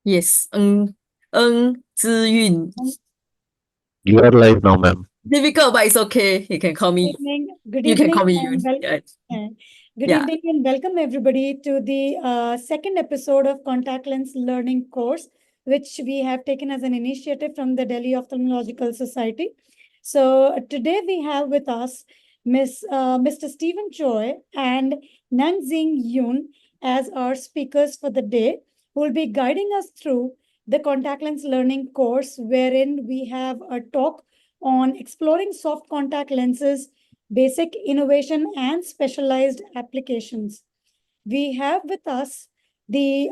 Yes. Ziyun. You are live now, ma'am. Difficult, but it's okay. You can call me. Good You can evening, call me and Yun. Yeah. good Yeah. evening, and welcome everybody to the second episode of Contact Lens Learning course, which we have taken as an initiative from the Delhi Ophthalmological Society. So today we have with us Mr. Stephen Choi and Nanxing Yun as our speakers for the day, who will be guiding us through the Contact Lens Learning course, wherein we have a talk on exploring soft contact lenses, basic innovation, and specialized applications. We have with us the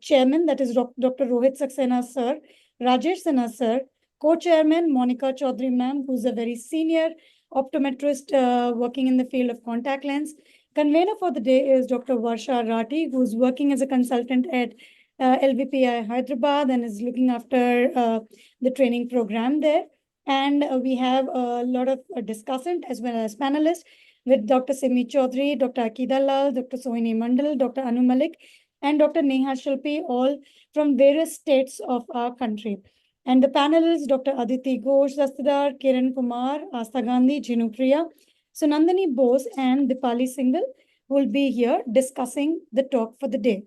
chairman, that is Dr. Rohit Saxena, sir, Rajesh Sinha, sir, co-chairman Monica Chaudhary, ma'am, who's a very senior optometrist working in the field of contact lens. Convener for the day is Dr. Varsha Rati, who's working as a consultant at LVPI Hyderabad and is looking after the training program there. And we have a lot of discussant as well as panelists with Dr. Simi Chaudhary, Dr. Akida Lal, Dr. Sohini Mandal, Dr. Anu Malik, and Dr. Neha Shilpi, all from various states of our country. And the panelists, Dr. Aditi Ghosh Dastidar, Kiran Kumar, Asta Gandhi, Jinu Priya, Sunandani Bose, and Dipali Singhal will be here discussing the talk for the day.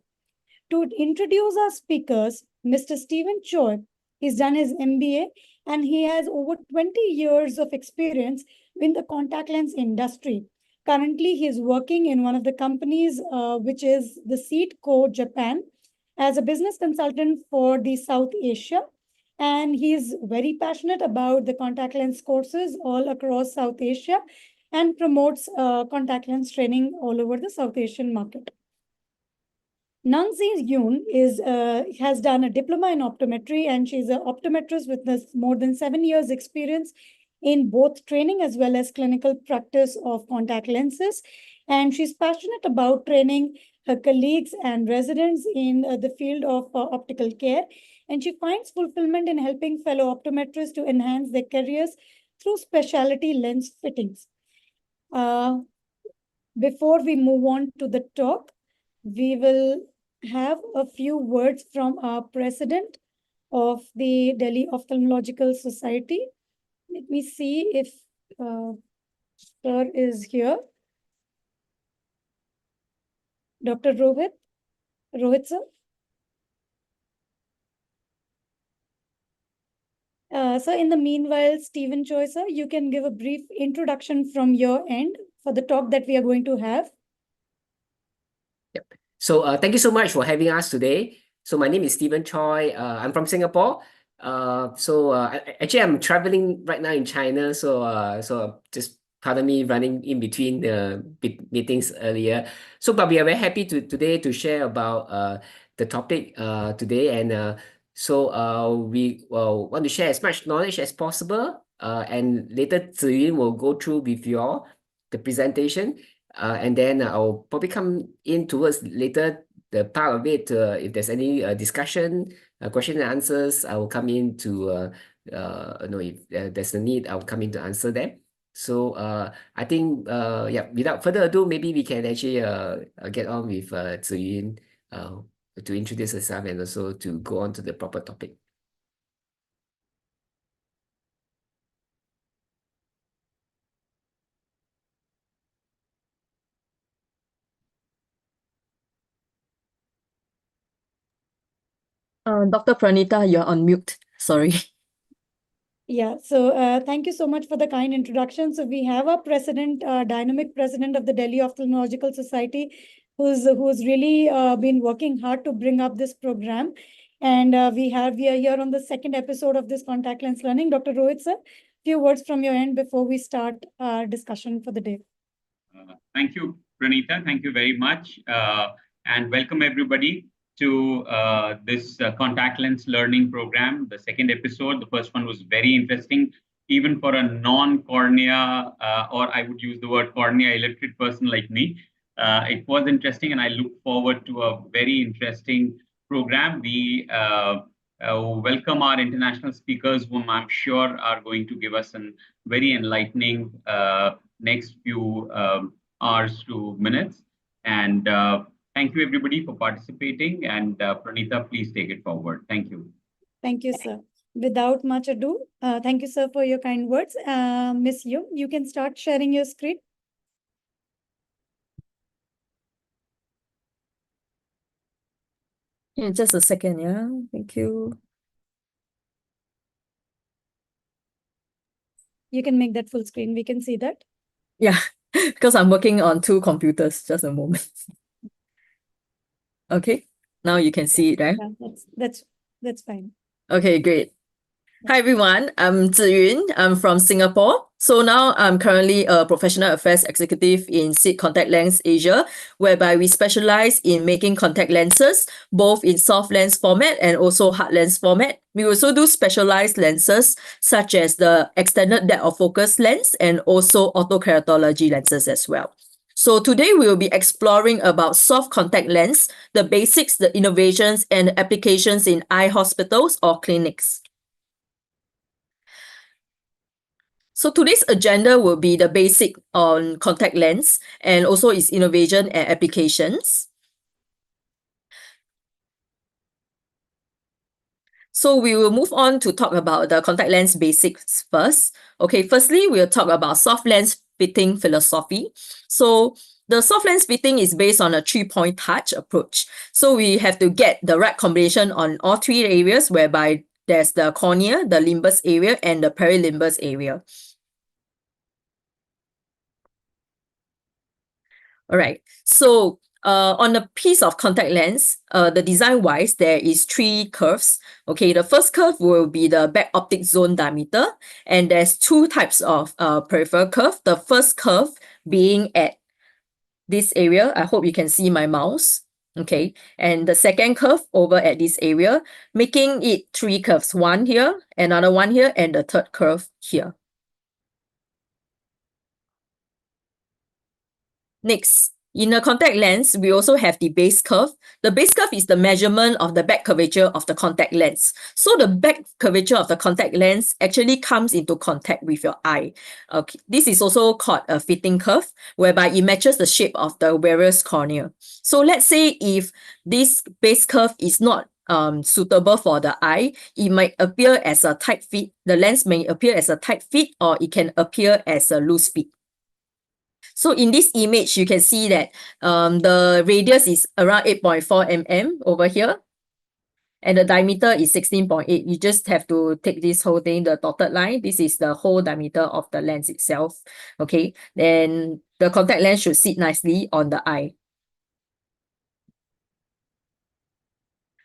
To introduce our speakers, Mr. Stephen Choi, he's done his MBA and he has over 20 years of experience in the contact lens industry. Currently, he is working in one of the companies, which is the Seedco Japan, as a business consultant for the South Asia. And he's very passionate about the contact lens courses all across South Asia and promotes contact lens training all over the South Asian market. Nangzi Yoon has done a diploma in optometry, and she's an optometrist with more than 7 years experience in both training as well as clinical practice of contact lenses. And she's passionate about training her colleagues and residents in the field of optical care. And she finds fulfillment in helping fellow optometrists to enhance their careers through specialty lens fittings. Before we move on to the talk, we will have a few words from our president of the Delhi Ophthalmological Society. Let me see if sir is here. Dr. Rohit sir. So in the meanwhile, Stephen Choi sir, you can give a brief introduction from your end for the talk that we are going to have. Yep. So thank you so much for having us today. So my name is Stephen Choi. I'm from Singapore. Actually, I'm traveling right now in China. So just pardon me running in between the meetings earlier. But we are very happy today to share about the topic today, and we want to share as much knowledge as possible. And later, Ziyun will go through with you all the presentation. And then I'll probably come in towards later the part of it. If there's any discussion, question and answers, I will come in to if there's a need, I'll come in to answer them. So I think yeah, without further ado, maybe we can actually get on with Ziyun to introduce herself and also to go on to the proper topic. Dr. Pranita, you're on mute. Sorry. Yeah, so thank you so much for the kind introduction. So we have our president, dynamic president of the Delhi Ophthalmological Society, who's really been working hard to bring up this program. And we are here on the second episode of this contact lens learning. Dr. Rohit sir, few words from your end before we start our discussion for the day. Thank you, Pranita. Thank you very much. And welcome everybody to this contact lens learning program, the second episode. The first one was very interesting, even for a non-cornea, or I would use the word cornea illiterate person like me. It was interesting, and I look forward to a very interesting program. We welcome our international speakers, whom I'm sure are going to give us a very enlightening next few hours to minutes. And Thank you, everybody, for participating. And Pranita, please take it forward. Thank you. Thank you, sir. Without much ado, thank you, sir, for your kind words. Miss Yu, you can start sharing your screen. Yeah, just a second, yeah. Thank you. You can make that full screen. We can see that. Yeah, because I'm working on two computers. Just a moment. Okay, now you can see it, right? Yeah, that's fine. Okay, great. Hi everyone, I'm Ziyun. I'm from Singapore. So now I'm currently a professional affairs executive in SID Contact Lens Asia, whereby we specialize in making contact lenses, both in soft lens format and also hard lens format. We also do specialized lenses such as the extended depth of focus lens and also autokeratology lenses as well. So today we will be exploring about soft contact lens, the basics, the innovations and applications in eye hospitals or clinics. So today's agenda will be the basic on contact lens and also its innovation and applications. So we will move on to talk about the contact lens basics first. Okay, firstly, we'll talk about soft lens fitting philosophy. So the soft lens fitting is based on a 3-point touch approach. So we have to get the right combination on all three areas, whereby there's the cornea, the limbus area, and the perilimbus area. All right, so on a piece of contact lens, the design-wise, there is 3 curves. Okay, the first curve will be the back optic zone diameter, and there's 2 types of peripheral curve. The first curve being at this area. I hope you can see my mouse. Okay, and the second curve over at this area, making it 3 curves. One here, another one here, and the third curve here. Next, in a contact lens, we also have the base curve. The base curve is the measurement of the back curvature of the contact lens. So the back curvature of the contact lens actually comes into contact with your eye. Okay, this is also called a fitting curve, whereby it matches the shape of the wearer's cornea. So let's say if this base curve is not suitable for the eye, it might appear as a tight fit. The lens may appear as a tight fit, or it can appear as a loose fit. So in this image, you can see that the radius is around 8.4 mm over here. And the diameter is 16.8. You just have to take this whole thing, the dotted line. This is the whole diameter of the lens itself. Okay, then the contact lens should sit nicely on the eye.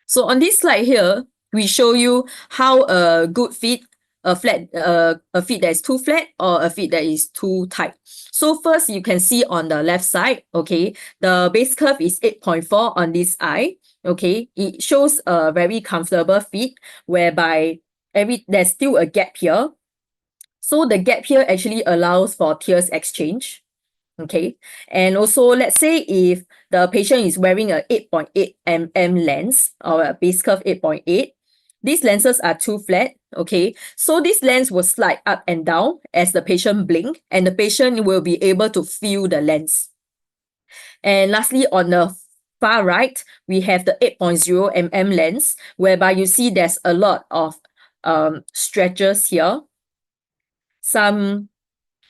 So on this slide here, we show you how a good fit, a fit that is too flat or a fit that is too tight. So first, you can see on the left side, okay, the base curve is 8.4 on this eye. Okay, it shows a very comfortable fit, whereby there's still a gap here. So the gap here actually allows for tears exchange. Okay, and also let's say if the patient is wearing a 8.8 mm lens or a base curve 8.8, these lenses are too flat. Okay, so this lens will slide up and down as the patient blink, and the patient will be able to feel the lens. And lastly, on the far right, we have the 8.0 mm lens, whereby you see there's a lot of stretches here, some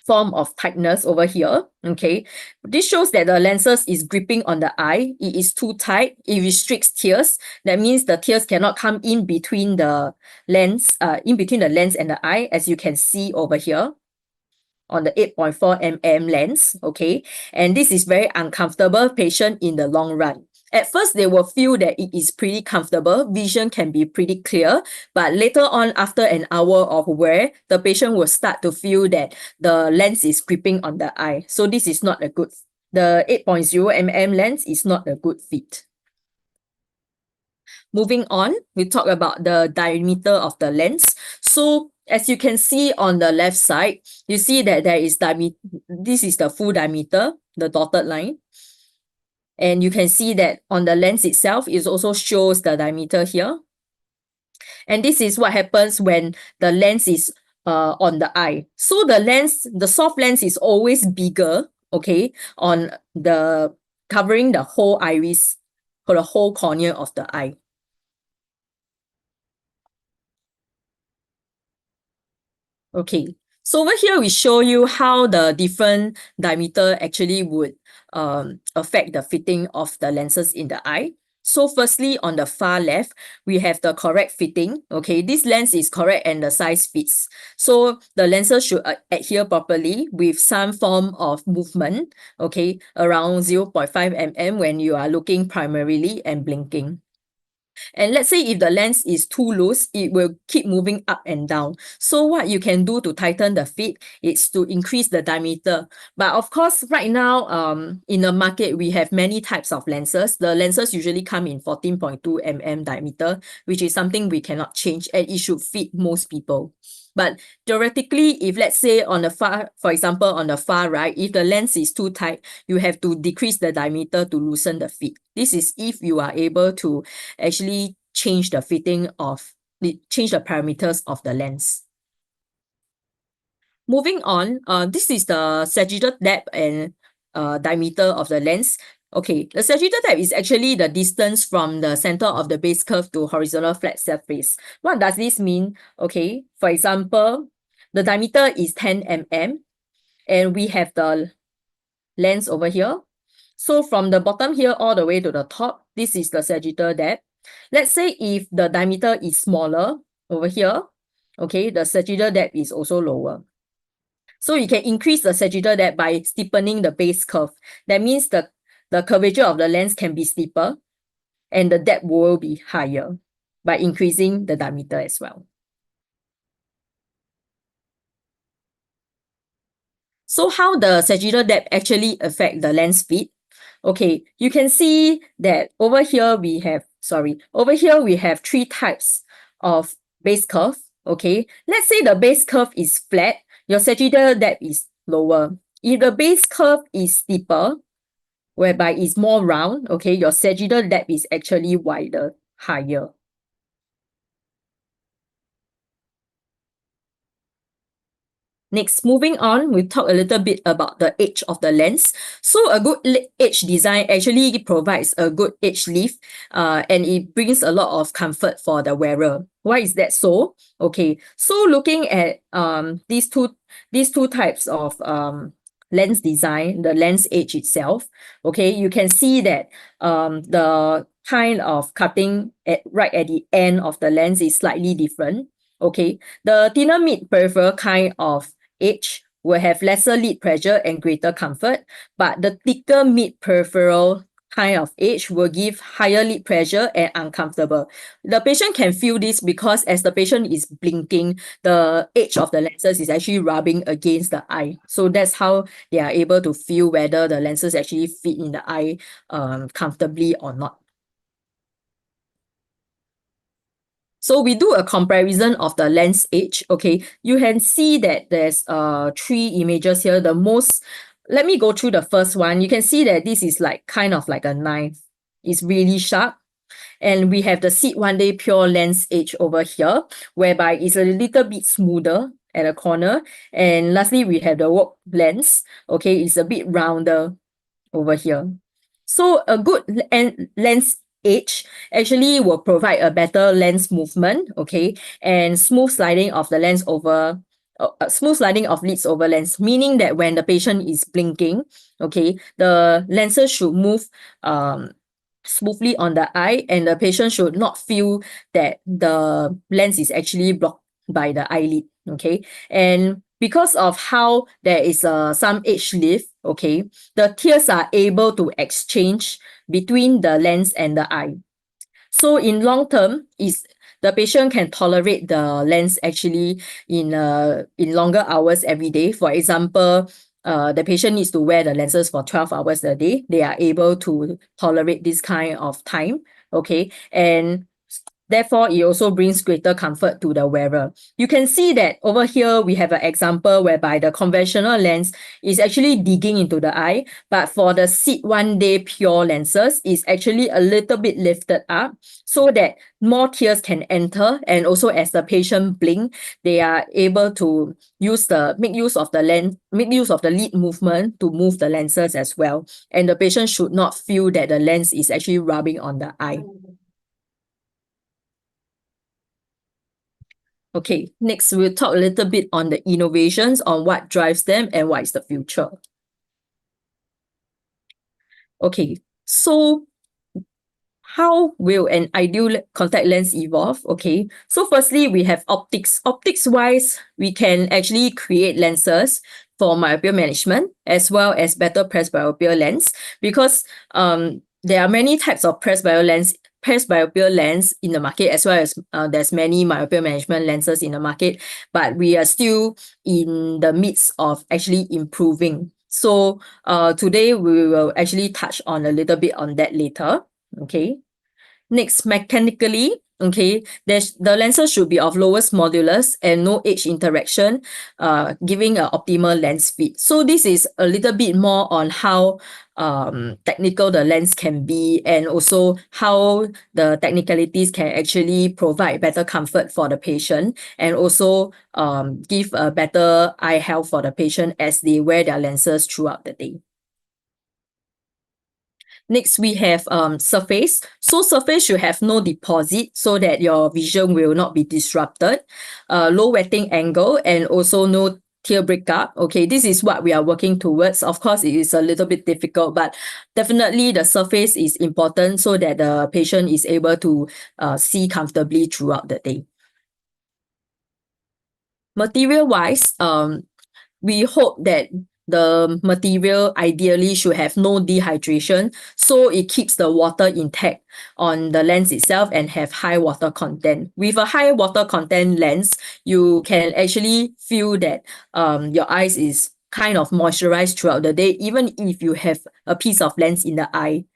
form of tightness over here. Okay, this shows that the lenses is gripping on the eye. It is too tight. It restricts tears. That means the tears cannot come in between the lens, and the eye, as you can see over here on the 8.4 mm lens. Okay, and this is very uncomfortable patient in the long run. At first, they will feel that it is pretty comfortable. Vision can be pretty clear, but later on, after an hour of wear, the patient will start to feel that the lens is gripping on the eye. So this is not a good, the 8.0 mm lens is not a good fit. Moving on, we talk about the diameter of the lens. So as you can see on the left side, you see that there is this is the full diameter, the dotted line. And you can see that on the lens itself, it also shows the diameter here. And this is what happens when the lens is on the eye. So the soft lens is always bigger, okay, on the covering the whole iris or the whole cornea of the eye. Okay, so over here we show you how the different diameter actually would affect the fitting of the lenses in the eye. So firstly, on the far left, we have the correct fitting. Okay, this lens is correct and the size fits. So the lenses should adhere properly with some form of movement, okay, around 0.5 mm when you are looking primarily and blinking. And let's say if the lens is too loose, it will keep moving up and down. So what you can do to tighten the fit is to increase the diameter. But of course, right now, in the market, we have many types of lenses. The lenses usually come in 14.2 mm diameter, which is something we cannot change, and it should fit most people. But theoretically, if let's say on the far, for example, on the far right, if the lens is too tight, you have to decrease the diameter to loosen the fit. This is if you are able to actually change the change the parameters of the lens. Moving on, this is the sagittal depth and diameter of the lens. Okay, the sagittal depth is actually the distance from the center of the base curve to horizontal flat surface. What does this mean? Okay, for example, the diameter is 10 mm and we have the lens over here. So from the bottom here all the way to the top, this is the sagittal depth. Let's say if the diameter is smaller over here, okay, the sagittal depth is also lower. So you can increase the sagittal depth by steepening the base curve. That means the curvature of the lens can be steeper and the depth will be higher by increasing the diameter as well. So how the sagittal depth actually affect the lens fit? Okay, you can see that over here we have three types of base curve. Okay, let's say the base curve is flat, your sagittal depth is lower. If the base curve is steeper, whereby it's more round, okay, your sagittal depth is actually wider, higher. Next, moving on, we'll talk a little bit about the edge of the lens. So a good edge design actually provides a good edge lift and it brings a lot of comfort for the wearer. Why is that so? Okay, so looking at these two types of lens design, the lens edge itself, okay, you can see that the kind of cutting right at the end of the lens is slightly different. Okay, the thinner mid peripheral kind of edge will have lesser lid pressure and greater comfort, but the thicker mid peripheral kind of edge will give higher lid pressure and uncomfortable. The patient can feel this because as the patient is blinking, the edge of the lenses is actually rubbing against the eye. So that's how they are able to feel whether the lenses actually fit in the eye comfortably or not. So we do a comparison of the lens edge. Okay, you can see that there's three images here. Let me go through the first one. You can see that this is like kind of like a knife. It's really sharp. And we have the Seed One Day Pure lens edge over here, whereby it's a little bit smoother at the corner. And lastly, we have the Warp lens. Okay, it's a bit rounder over here. So a good lens edge actually will provide a better lens movement, okay, and smooth sliding of the lens over smooth sliding of lids over lens, meaning that when the patient is blinking, okay, the lenses should move smoothly on the eye and the patient should not feel that the lens is actually blocked by the eyelid, okay. And because of how there is some edge lift, okay, the tears are able to exchange between the lens and the eye. So in long term, the patient can tolerate the lens actually in longer hours every day. For example, the patient needs to wear the lenses for 12 hours a day. They are able to tolerate this kind of time, okay? And Therefore, it also brings greater comfort to the wearer. You can see that over here, we have an example whereby the conventional lens is actually digging into the eye, but for the Sit One Day Pure lenses, it's actually a little bit lifted up so that more tears can enter, and also as the patient blink, they are able to make use of the lid movement to move the lenses as well. And the patient should not feel that the lens is actually rubbing on the eye. Okay, next we'll talk a little bit on the innovations, on what drives them and what is the future. Okay, so how will an ideal contact lens evolve? Okay, so firstly, we have optics. Optics-wise, we can actually create lenses for myopia management as well as better presbyopia lens, because there are many types of presbyopia lens in the market, as well as there's many myopia management lenses in the market, but we are still in the midst of actually improving. So today we will actually touch on a little bit on that later. Okay. Next, mechanically, okay, the lenses should be of lowest modulus and no edge interaction, giving an optimal lens fit. So this is a little bit more on how technical the lens can be, and also how the technicalities can actually provide better comfort for the patient, and also give a better eye health for the patient as they wear their lenses throughout the day. Next, we have surface. So surface should have no deposit so that your vision will not be disrupted. Low wetting angle and also no tear breakup. Okay, this is what we are working towards. Of course, it is a little bit difficult, but definitely the surface is important so that the patient is able to see comfortably throughout the day. Material-wise, we hope that the material ideally should have no dehydration, so it keeps the water intact on the lens itself and have high water content. With a high water content lens, you can actually feel that your eyes is kind of moisturized throughout the day, even if you have a piece of lens in the eye.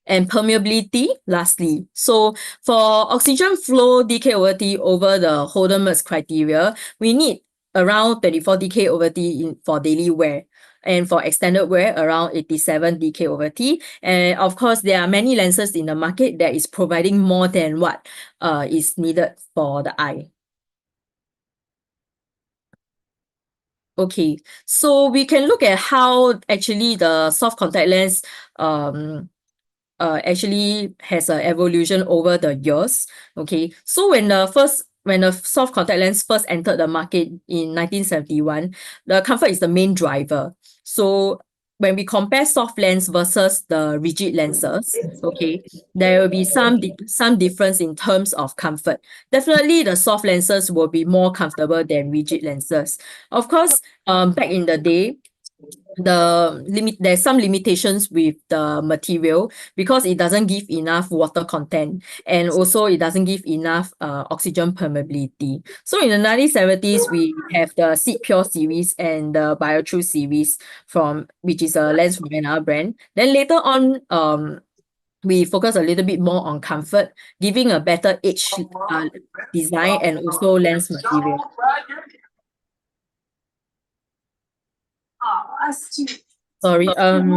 And permeability, lastly. So for oxygen flow DK/T over the Holden-Mertz criteria, we need around 24 DK/T for daily wear. And for extended wear, around 87 DK/T. And of course, there are many lenses in the market that is providing more than what is needed for the eye. Okay, so we can look at how actually the soft contact lens actually has an evolution over the years. Okay, so when the soft contact lens first entered the market in 1971, the comfort is the main driver. So when we compare soft lens versus the rigid lenses, okay, there will be some difference in terms of comfort. Definitely, the soft lenses will be more comfortable than rigid lenses. Of course, back in the day, there's some limitations with the material because it doesn't give enough water content, and also it doesn't give enough oxygen permeability. So in the 1970s, we have the Sit Pure series and the BioTrue series, which is a lens from another brand. Then later on, we focus a little bit more on comfort, giving a better edge design and also lens material. Sorry, Dr.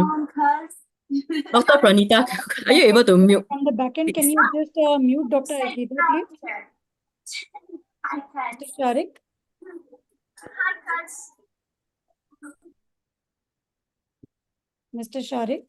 Pranita, are you able to mute? From the back end, can you just mute Dr. Akita, please? Mr. Sharik? Mr. Sharik?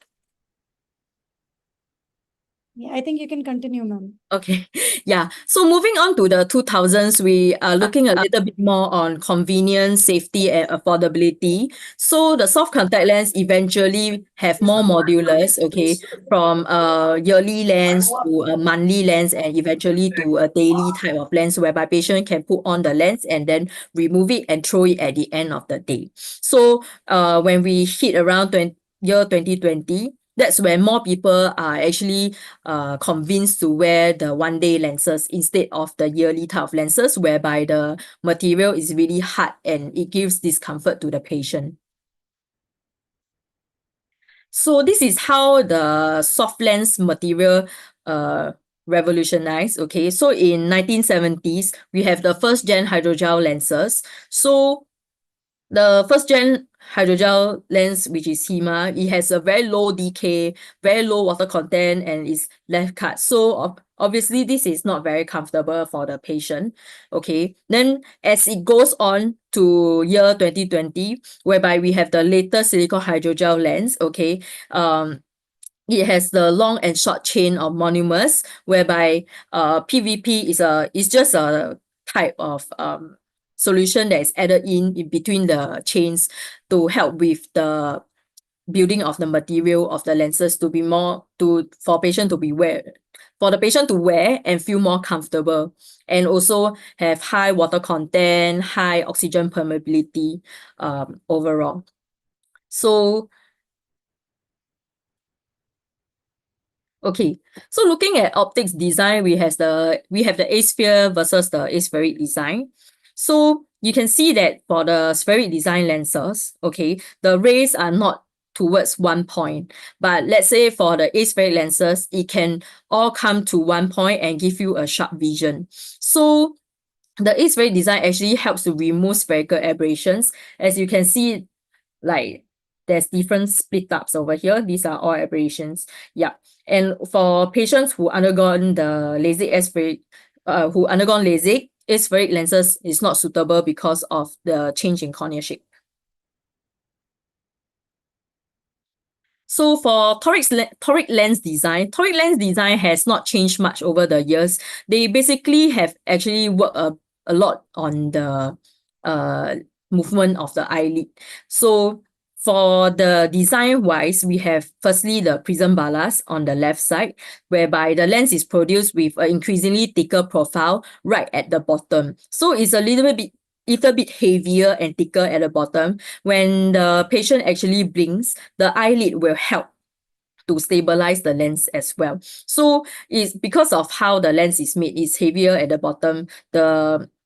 Yeah, I think you can continue, ma'am. Okay, yeah. So moving on to the 2000s, we are looking a little bit more on convenience, safety, and affordability. So the soft contact lens eventually have more modulars, okay, from a yearly lens to a monthly lens, and eventually to a daily type of lens whereby patient can put on the lens and then remove it and throw it at the end of the day. So when we hit around year 2020, that's when more people are actually convinced to wear the one-day lenses instead of the yearly type of lenses, whereby the material is really hard and it gives discomfort to the patient. So this is how the soft lens material revolutionized. Okay, so in 1970s, we have the first gen hydrogel lenses. So the first gen hydrogel lens, which is HEMA, it has a very low decay, very low water content, and is left cut. So obviously, this is not very comfortable for the patient. Okay, then as it goes on to year 2020, whereby we have the latest silicone hydrogel lens. Okay, it has the long and short chain of monomers, whereby PVP is just a type of solution that is added in between the chains to help with the building of the material of the lenses to be more for the patient to wear and feel more comfortable, and also have high water content, high oxygen permeability overall. So okay, so looking at optics design, we have the asphere versus the aspheric design. So you can see that for the spheric design lenses, okay, the rays are not towards one point. But let's say for the aspheric lenses, it can all come to one point and give you a sharp vision. So the aspheric design actually helps to remove spherical aberrations. As you can see, like there's different split ups over here. These are all aberrations. Yeah. And for patients who undergone the LASIK aspheric, aspheric lenses is not suitable because of the change in cornea shape. So for toric lens design has not changed much over the years. They basically have actually worked a lot on the movement of the eyelid. So for the design wise, we have firstly the prism ballast on the left side, whereby the lens is produced with an increasingly thicker profile right at the bottom. So it's a little bit heavier and thicker at the bottom. When the patient actually blinks, the eyelid will help to stabilize the lens as well. So it's because of how the lens is made, it's heavier at the bottom.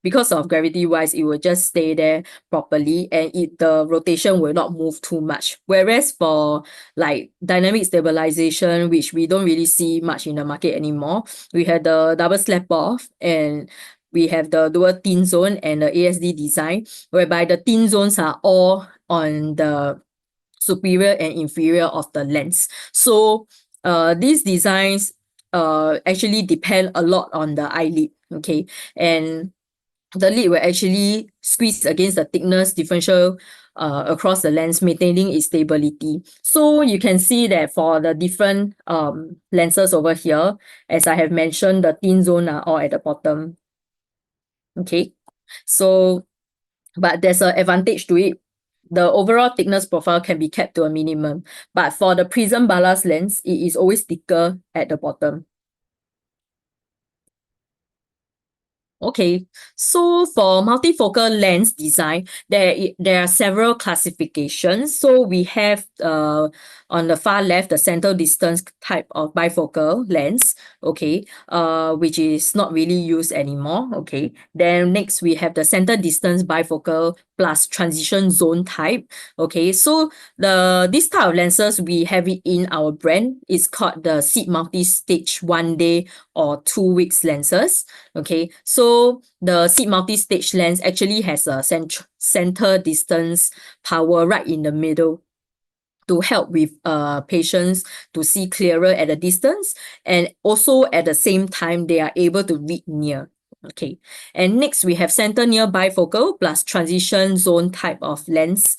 Because of gravity wise, it will just stay there properly, and the rotation will not move too much. Whereas for like dynamic stabilization, which we don't really see much in the market anymore, we have the double slap off, and we have the dual thin zone and the ASD design, whereby the thin zones are all on the superior and inferior of the lens. So these designs actually depend a lot on the eyelid. Okay, and the lid will actually squeeze against the thickness differential across the lens, maintaining its stability. So you can see that for the different lenses over here, as I have mentioned, the thin zone are all at the bottom. Okay, so but there's an advantage to it. The overall thickness profile can be kept to a minimum, but for the prism ballast lens, it is always thicker at the bottom. Okay, so for multifocal lens design, there are several classifications. So we have on the far left, the center distance type of bifocal lens, okay, which is not really used anymore. Okay, then next we have the center distance bifocal plus transition zone type. Okay, so this type of lenses, we have it in our brand. It's called the SID multi-stage 1 day or 2 weeks lenses. Okay, so the SID multi-stage lens actually has a center distance power right in the middle to help with patients to see clearer at a distance, and also at the same time they are able to read near. Okay, and next we have center near bifocal plus transition zone type of lens.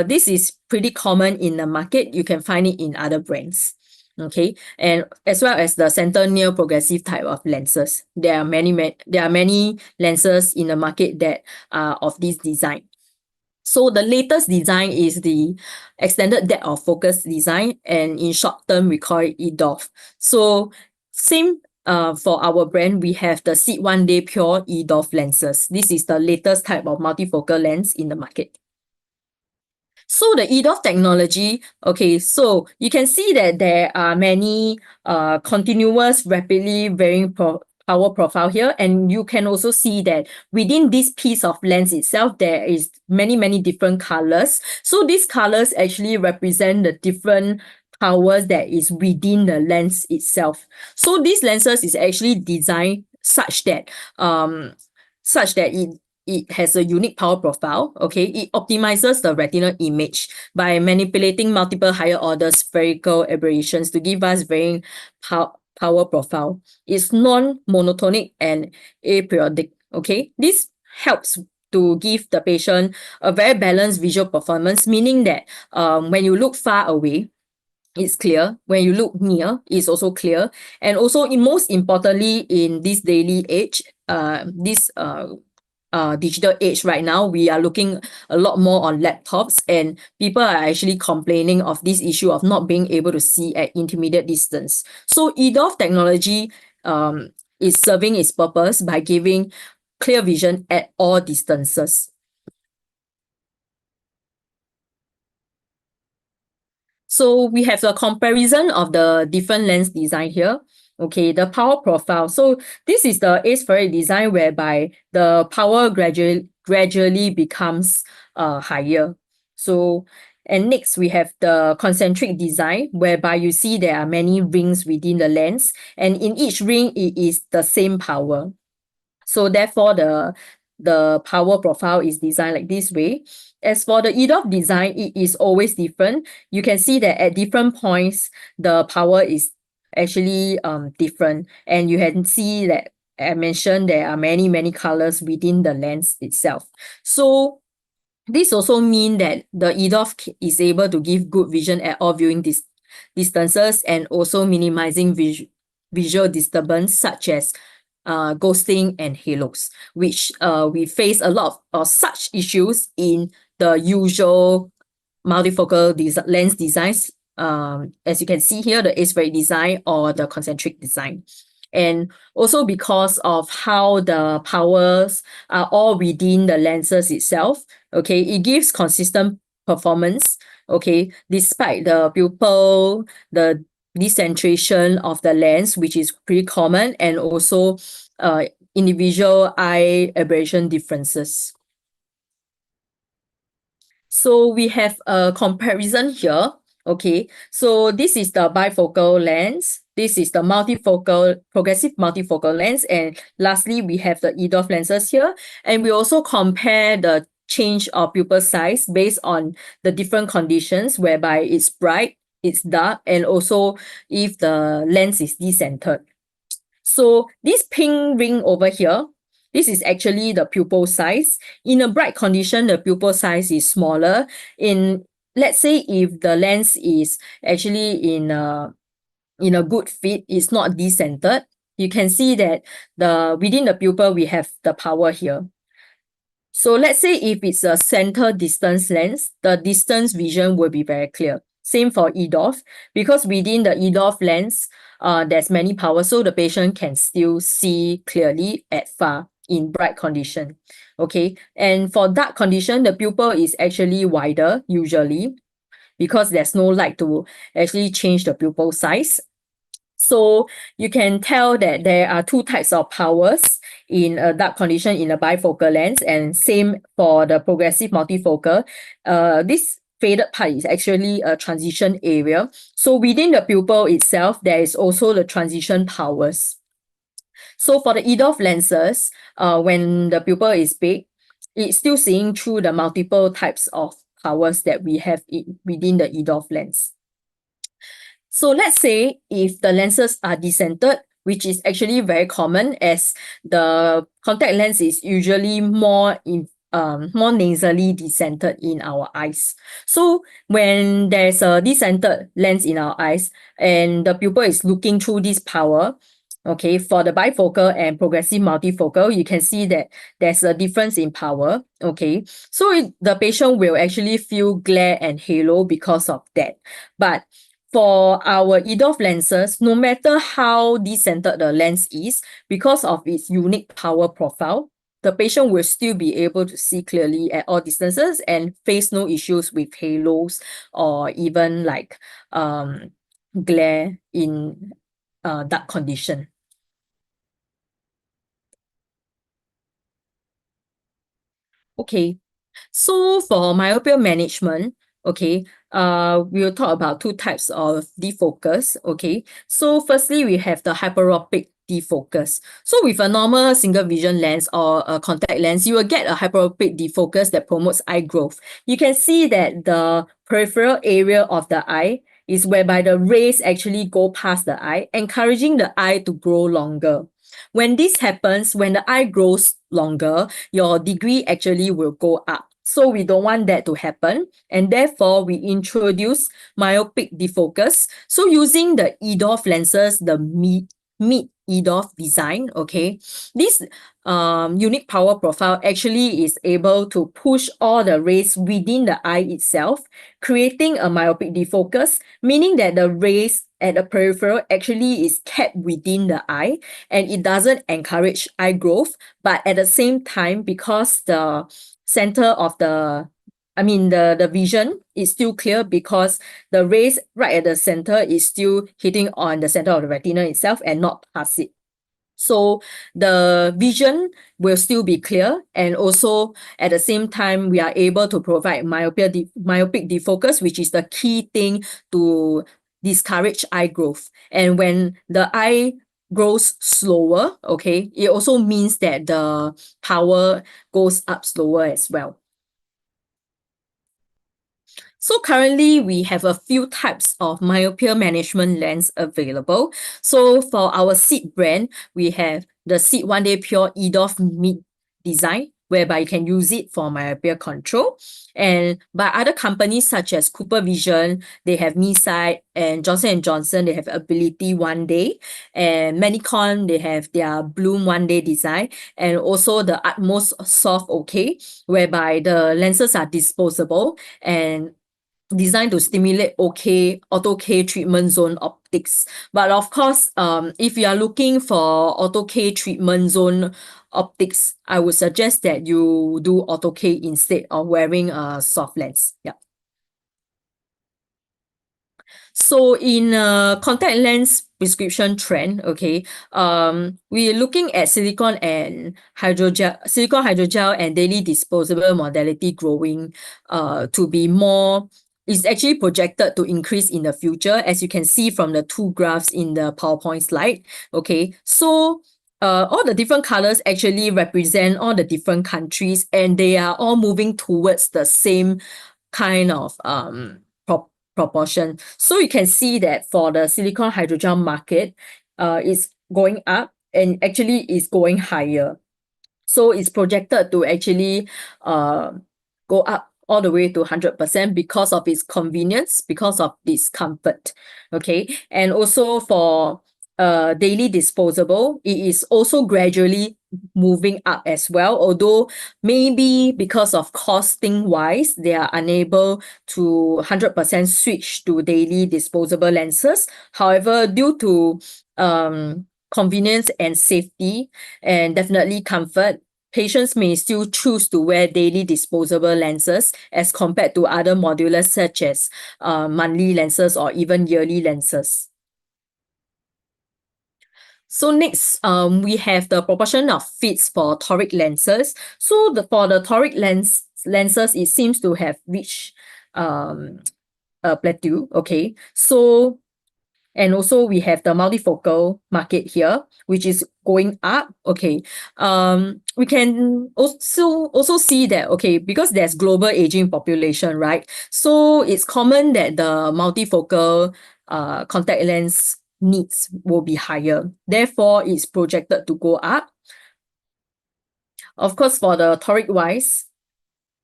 This is pretty common in the market. You can find it in other brands. Okay, and as well as the center near progressive type of lenses. There are many lenses in the market that are of this design. So the latest design is the extended depth of focus design, and in short term we call it EDOF. So same for our brand, we have the SID 1 day pure EDOF lenses. This is the latest type of multifocal lens in the market. So the EDOF technology, okay, so you can see that there are many continuous, rapidly varying power profile here, and you can also see that within this piece of lens itself, there is many different colors. So these colors actually represent the different powers that is within the lens itself. So these lenses is actually designed such that it has a unique power profile. Okay, it optimizes the retinal image by manipulating multiple higher order spherical aberrations to give us varying power profile. It's non-monotonic and aperiodic. Okay, this helps to give the patient a very balanced visual performance, meaning that when you look far away, it's clear. When you look near, it's also clear. And also, most importantly, in this daily age, this digital age right now, we are looking a lot more on laptops, and people are actually complaining of this issue of not being able to see at intermediate distance. So EDOF technology is serving its purpose by giving clear vision at all distances. So we have the comparison of the different lens design here. Okay, the power profile. So this is the aspheric design whereby the power gradually becomes higher. So, and next we have the concentric design whereby you see there are many rings within the lens, and in each ring it is the same power. So therefore the power profile is designed like this way. As for the EDOF design, it is always different. You can see that at different points, the power is actually different. And you can see that I mentioned there are many colors within the lens itself. So this also means that the EDOF is able to give good vision at all viewing distances, and also minimizing visual disturbance such as ghosting and halos, which we face a lot of such issues in the usual multifocal lens designs, as you can see here, the aspheric design or the concentric design. And also because of how the powers are all within the lenses itself, okay, it gives consistent performance, okay, despite the pupil, the decentration of the lens, which is pretty common, and also individual eye aberration differences. So we have a comparison here. Okay, so this is the bifocal lens. This is the progressive multifocal lens. And lastly, we have the EDOF lenses here. And we also compare the change of pupil size based on the different conditions, whereby it's bright, it's dark, and also if the lens is decentered. So this pink ring over here, this is actually the pupil size. In a bright condition, the pupil size is smaller. Let's say if the lens is actually in a good fit, it's not decentered, you can see that within the pupil we have the power here. So let's say if it's a center distance lens, the distance vision will be very clear. Same for EDOF, because within the EDOF lens, there's many power, so the patient can still see clearly at far in bright condition. Okay, and for dark condition, the pupil is actually wider usually because there's no light to actually change the pupil size. So you can tell that there are two types of powers in a dark condition in a bifocal lens, and same for the progressive multifocal. This faded part is actually a transition area. So within the pupil itself, there is also the transition powers. So for the EDOF lenses, when the pupil is big, it's still seeing through the multiple types of powers that we have within the EDOF lens. So let's say if the lenses are decentered, which is actually very common, as the contact lens is usually more nasally decentered in our eyes. So when there's a decentered lens in our eyes and the pupil is looking through this power, okay, for the bifocal and progressive multifocal, you can see that there's a difference in power. Okay, so the patient will actually feel glare and halo because of that. But for our EDOF lenses, no matter how decentered the lens is, because of its unique power profile, the patient will still be able to see clearly at all distances and face no issues with halos or even like glare in dark condition. Okay, so for myopia management, okay, we'll talk about two types of defocus. Okay, so firstly, we have the hyperopic defocus. So with a normal single vision lens or a contact lens, you will get a hyperopic defocus that promotes eye growth. You can see that the peripheral area of the eye is whereby the rays actually go past the eye, encouraging the eye to grow longer. When this happens, when the eye grows longer, your degree actually will go up. So we don't want that to happen, and therefore we introduce myopic defocus. So using the EDOF lenses, the mid EDOF design, okay, this unique power profile actually is able to push all the rays within the eye itself, creating a myopic defocus, meaning that the rays at the peripheral actually is kept within the eye, and it doesn't encourage eye growth. But at the same time, because the center of the vision is still clear, because the rays right at the center is still hitting on the center of the retina itself and not past it. So the vision will still be clear, and also at the same time, we are able to provide myopic defocus, which is the key thing to discourage eye growth. And when the eye grows slower, okay, it also means that the power goes up slower as well. So currently, we have a few types of myopia management lens available. So for our SID brand, we have the SID One Day Pure EDOF Mid design, whereby you can use it for myopia control. And by other companies such as Cooper Vision, they have MiSight, and Johnson & Johnson, they have Ability One Day, and Manicon, they have their Bloom One Day design, and also the Utmost Soft OK, whereby the lenses are disposable and designed to stimulate auto K treatment zone optics. But of course, if you are looking for auto K treatment zone optics, I would suggest that you do auto K instead of wearing a soft lens. Yeah. So in a contact lens prescription trend, okay, we're looking at silicone hydrogel and daily disposable modality growing to be more. It's actually projected to increase in the future, as you can see from the two graphs in the PowerPoint slide. Okay, so all the different colors actually represent all the different countries, and they are all moving towards the same kind of proportion. So you can see that for the silicone hydrogel market, it's going up and actually is going higher. So it's projected to actually go up all the way to 100% because of its convenience, because of its comfort. Okay, and also for daily disposable, it is also gradually moving up as well, although maybe because of costing wise, they are unable to 100% switch to daily disposable lenses. However, due to convenience and safety, and definitely comfort, patients may still choose to wear daily disposable lenses as compared to other modulars such as monthly lenses or even yearly lenses. So next, we have the proportion of fits for toric lenses. So for the toric lenses, it seems to have reached a plateau. Okay, so and also we have the multifocal market here, which is going up. Okay, we can also see that, okay, because there's global aging population, right? So it's common that the multifocal contact lens needs will be higher. Therefore, it's projected to go up. Of course, for the toric wise,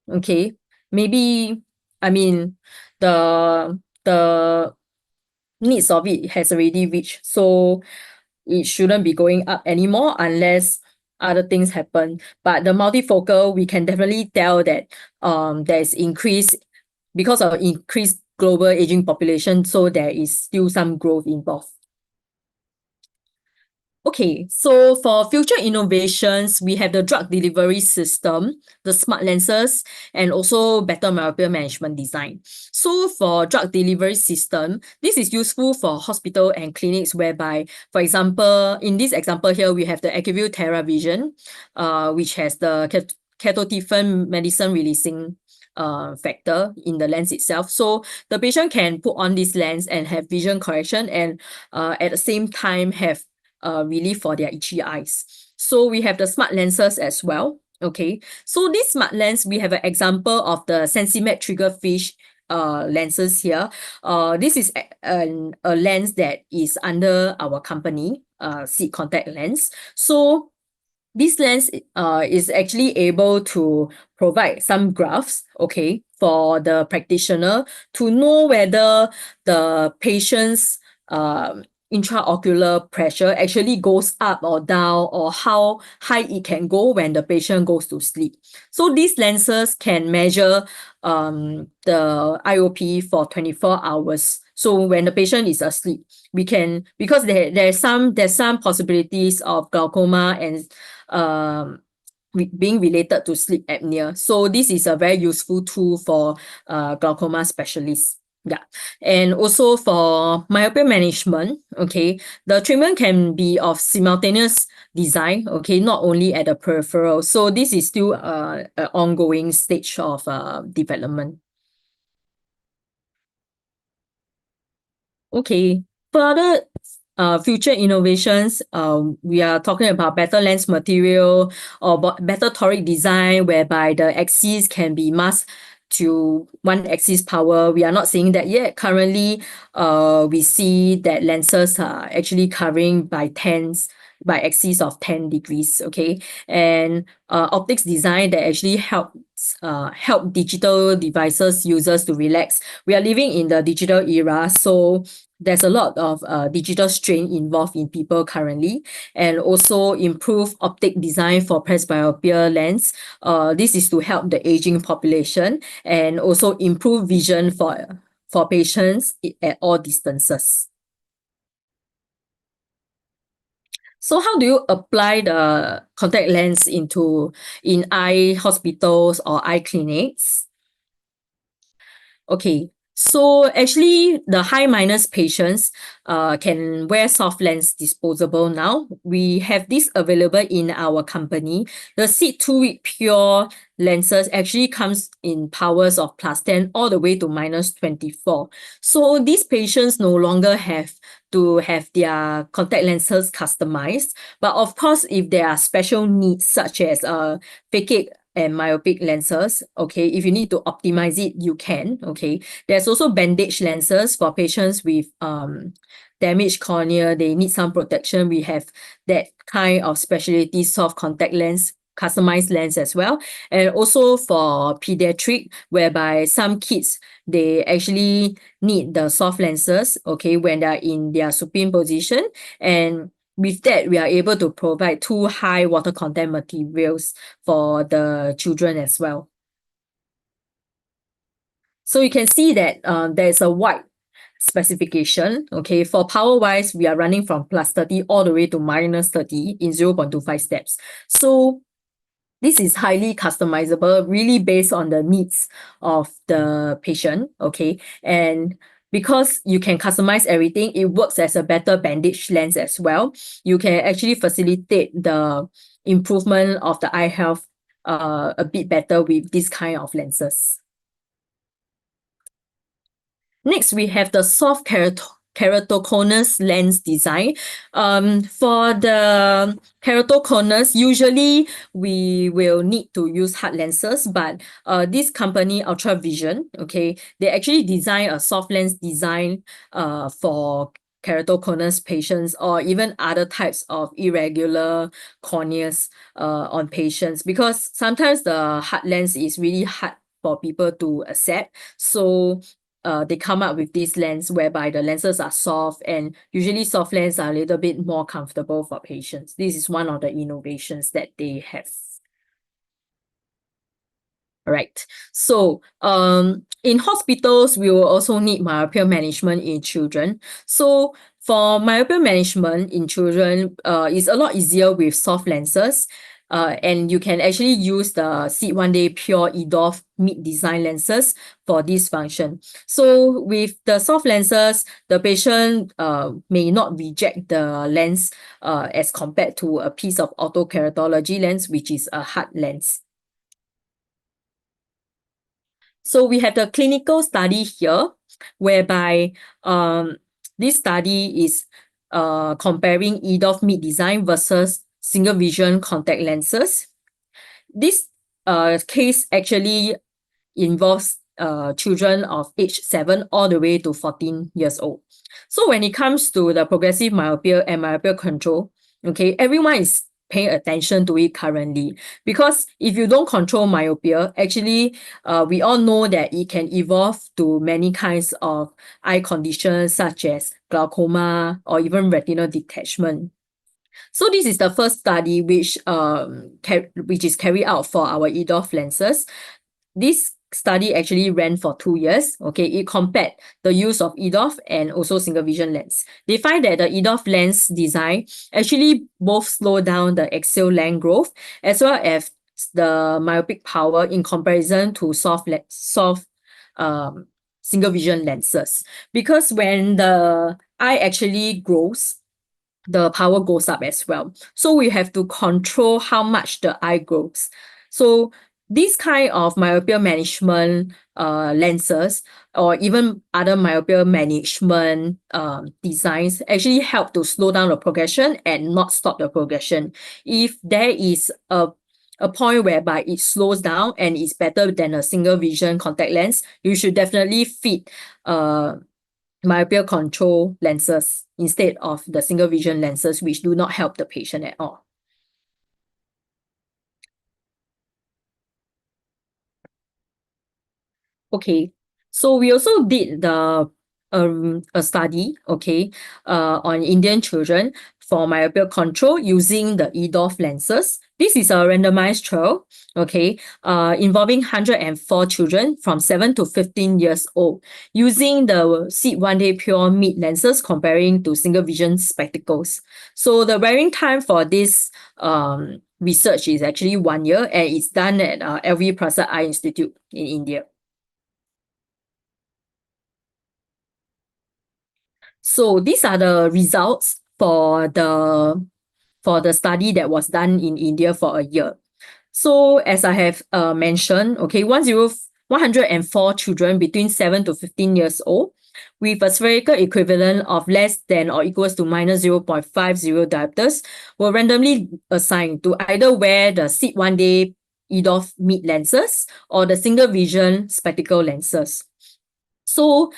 okay, maybe, the needs of it has already reached, so it shouldn't be going up anymore unless other things happen. But the multifocal, we can definitely tell that there's increase because of increased global aging population, so there is still some growth involved. Okay, so for future innovations, we have the drug delivery system, the smart lenses, and also better myopia management design. So for drug delivery system, this is useful for hospital and clinics whereby, for example, in this example here, we have the AccuView TerraVision, which has the ketotifen medicine releasing factor in the lens itself. So the patient can put on this lens and have vision correction and at the same time have relief for their itchy eyes. So we have the smart lenses as well. Okay, so this smart lens, we have an example of the Sensimax Triggerfish lenses here. This is a lens that is under our company, SID Contact Lens. So this lens is actually able to provide some graphs, okay, for the practitioner to know whether the patient's intraocular pressure actually goes up or down, or how high it can go when the patient goes to sleep. So these lenses can measure the IOP for 24 hours. So when the patient is asleep, we can, because there's some possibilities of glaucoma and being related to sleep apnea. So this is a very useful tool for glaucoma specialists. Yeah, and also for myopia management, okay, the treatment can be of simultaneous design, okay, not only at the peripheral. So this is still an ongoing stage of development. Okay, further future innovations, we are talking about better lens material or better toric design, whereby the axis can be masked to one axis power. We are not seeing that yet. Currently, we see that lenses are actually covering by axis of 10 degrees, okay? And optics design that actually help digital devices users to relax. We are living in the digital era, so there's a lot of digital strain involved in people currently, and also improve optic design for presbyopia lens. This is to help the aging population and also improve vision for patients at all distances. So how do you apply the contact lens in eye hospitals or eye clinics? Okay, so actually the high minus patients can wear soft lens disposable now. We have this available in our company. The SID 2-week pure lenses actually comes in powers of +10 all the way to -24. So these patients no longer have to have their contact lenses customized. But of course, if there are special needs such as phakic and myopic lenses, okay, if you need to optimize it, you can, okay. There's also bandage lenses for patients with damaged cornea. They need some protection. We have that kind of specialty soft contact lens, customized lens as well. And also for pediatric, whereby some kids, they actually need the soft lenses, okay, when they're in their supine position. And with that, we are able to provide 2 high water content materials for the children as well. So you can see that there's a wide specification, okay. For power wise, we are running from +30 all the way to -30 in 0.25 steps. So this is highly customizable, really based on the needs of the patient, okay. And because you can customize everything, it works as a better bandage lens as well. You can actually facilitate the improvement of the eye health a bit better with this kind of lenses. Next, we have the soft keratoconus lens design. For the keratoconus, usually we will need to use hard lenses, but this company, Ultravision, okay, they actually design a soft lens design for keratoconus patients or even other types of irregular corneas on patients, because sometimes the hard lens is really hard for people to accept. So they come up with this lens whereby the lenses are soft, and usually soft lenses are a little bit more comfortable for patients. This is one of the innovations that they have. All right. So in hospitals, we will also need myopia management in children. So for myopia management in children, it's a lot easier with soft lenses. And you can actually use the SID 1-day pure EDOF mid design lenses for this function. So with the soft lenses, the patient may not reject the lens as compared to a piece of autokeratology lens, which is a hard lens. So we have the clinical study here, whereby this study is comparing EDOF mid design versus single vision contact lenses. This case actually involves children of age 7 all the way to 14 years old. So when it comes to the progressive myopia and myopia control, okay, everyone is paying attention to it currently, because if you don't control myopia, actually we all know that it can evolve to many kinds of eye conditions such as glaucoma or even retinal detachment. So this is the first study which is carried out for our EDOF lenses. This study actually ran for 2 years. Okay, it compared the use of EDOF and also single vision lens. They find that the EDOF lens design actually both slow down the axial length growth as well as the myopic power in comparison to single vision lenses. Because when the eye actually grows, the power goes up as well. So we have to control how much the eye grows. So this kind of myopia management lenses or even other myopia management designs actually help to slow down the progression and not stop the progression. If there is a point whereby it slows down and is better than a single vision contact lens, you should definitely fit myopia control lenses instead of the single vision lenses, which do not help the patient at all. Okay, so we also did a study, okay, on Indian children for myopia control using the EDOF lenses. This is a randomized trial, okay, involving 104 children from 7 to 15 years old using the SEED 1-day pure mid lenses comparing to single vision spectacles. So the wearing time for this research is actually 1 year, and it's done at LV Prasad Eye Institute in India. So these are the results for the study that was done in India for a year. So as I have mentioned, okay, 104 children between 7 to 15 years old with a spherical equivalent of less than or equals to minus 0.50 diopters were randomly assigned to either wear the SEED 1-day EDOF mid lenses or the single vision spectacle lenses. So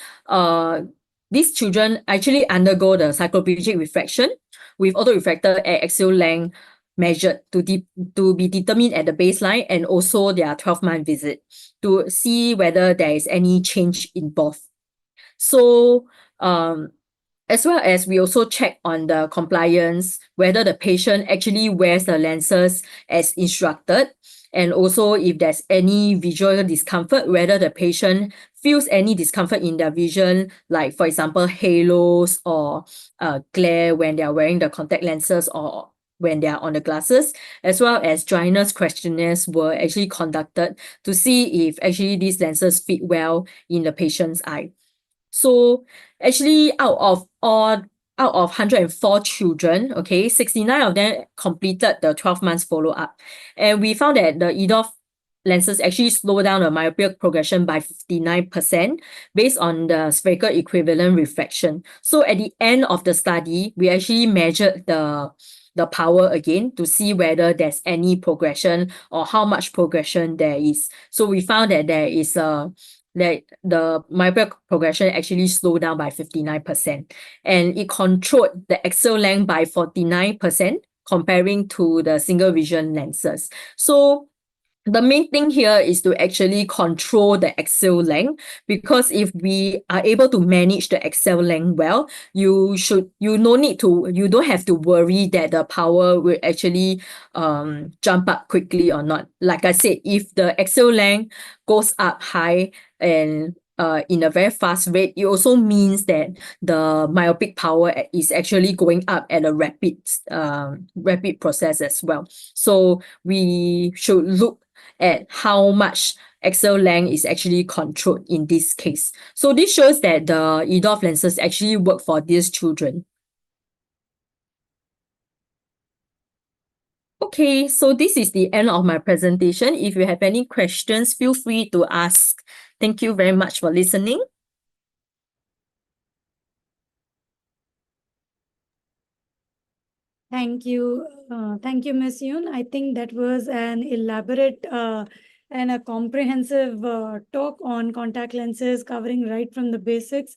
these children actually undergo the cycloplegic refraction with autorefractor at axial length measured to be determined at the baseline and also their 12-month visit to see whether there is any change in both. So as well as we also check on the compliance, whether the patient actually wears the lenses as instructed, and also if there's any visual discomfort, whether the patient feels any discomfort in their vision, like for example, halos or glare when they are wearing the contact lenses or when they are on the glasses, as well as dryness questionnaires were actually conducted to see if actually these lenses fit well in the patient's eye. So actually out of 104 children, okay, 69 of them completed the 12 months follow-up. And we found that the EDOF lenses actually slow down the myopia progression by 59% based on the spherical equivalent refraction. So at the end of the study, we actually measured the power again to see whether there's any progression or how much progression there is. So we found that there is that the myopia progression actually slowed down by 59%, and it controlled the axial length by 49% comparing to the single vision lenses. So the main thing here is to actually control the axial length, because if we are able to manage the axial length well, you don't have to worry that the power will actually jump up quickly or not. Like I said, if the axial length goes up high and in a very fast rate, it also means that the myopic power is actually going up at a rapid process as well. So we should look at how much axial length is actually controlled in this case. So this shows that the EDOF lenses actually work for these children. Okay, so this is the end of my presentation. If you have any questions, feel free to ask. Thank you very much for listening. Thank you. Thank you, Ms. Yoon. I think that was an elaborate and a comprehensive talk on contact lenses, covering right from the basics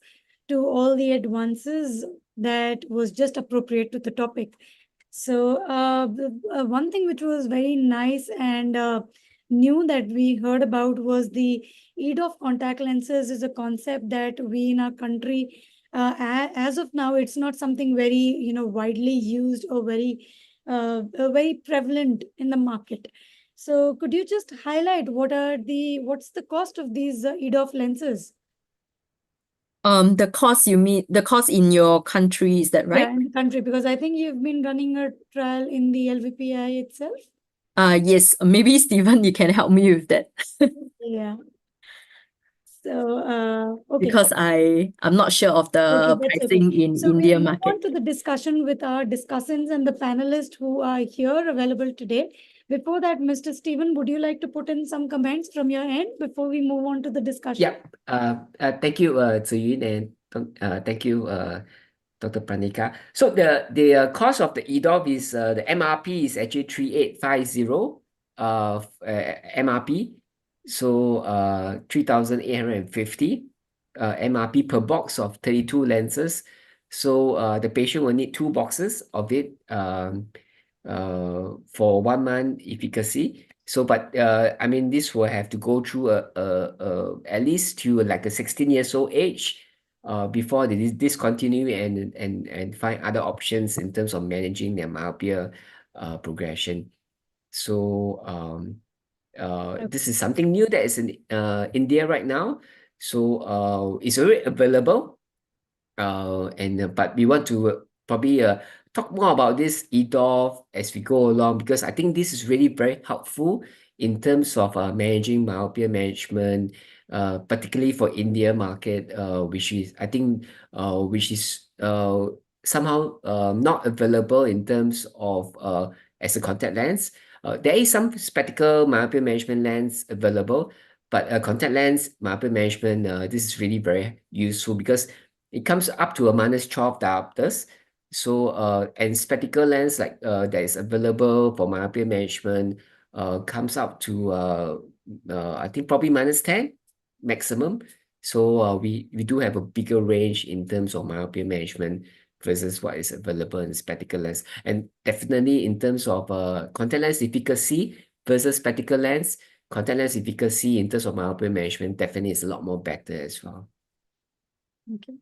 to all the advances that was just appropriate to the topic. So one thing which was very nice and new that we heard about was the EDOF contact lenses is a concept that we in our country, as of now, it's not something very widely used or very prevalent in the market. So could you just highlight what's the cost of these EDOF lenses? The cost you mean, the cost in your country, is that right? Yeah, in the country, because I think you've been running a trial in the LVPI itself. Yes, maybe Stephen, you can help me with that. Yeah. So, okay. Because I'm not sure of the Okay, that's okay. pricing in So India we'll move market. on to the discussion with our discussants and the panelists who are here available today. Before that, Mr. Stephen, would you like to put in some comments from your end before we move on to the discussion? Yep. Thank you, Ziyun, and thank you, Dr. Pranika. So the cost of the EDOF is the MRP is actually 3850 MRP. So 3,850 MRP per box of 32 lenses. So the patient will need 2 boxes of it for 1 month efficacy. So, but I mean, this will have to go through at least to like a 16 years old age before they discontinue and find other options in terms of managing their myopia progression. So this is something new that is in India right now. So it's already available. But we want to probably talk more about this EDOF as we go along, because I think this is really very helpful in terms of managing myopia management, particularly for India market, which is I think which is somehow not available in terms of as a contact lens. There is some spectacle myopia management lens available, but contact lens myopia management, this is really very useful because it comes up to a -12 diopters. So and spectacle lens like that is available for myopia management comes up to I think probably -10 maximum. So we do have a bigger range in terms of myopia management versus what is available in spectacle lens. And definitely in terms of contact lens efficacy versus spectacle lens, contact lens efficacy in terms of myopia management definitely is a lot more better as well. Okay.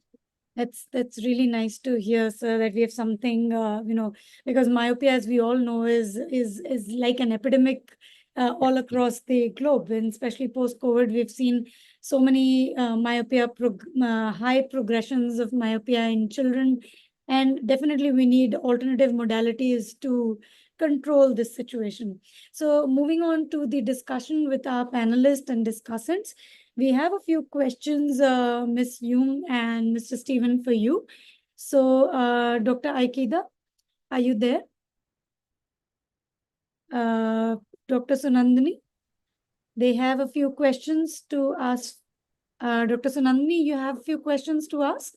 That's really nice to hear, sir, that we have something, because myopia, as we all know, is like an epidemic all across the globe, and especially post-COVID, we've seen so many high progressions of myopia in children, and definitely we need alternative modalities to control this situation. So moving on to the discussion with our panelists and discussants, we have a few questions, Ms. Yoon and Mr. Stephen, for you. So, Dr. Aikida, are you there? Dr. Sunandini, they have a few questions to ask. Dr. Sunandini, you have a few questions to ask?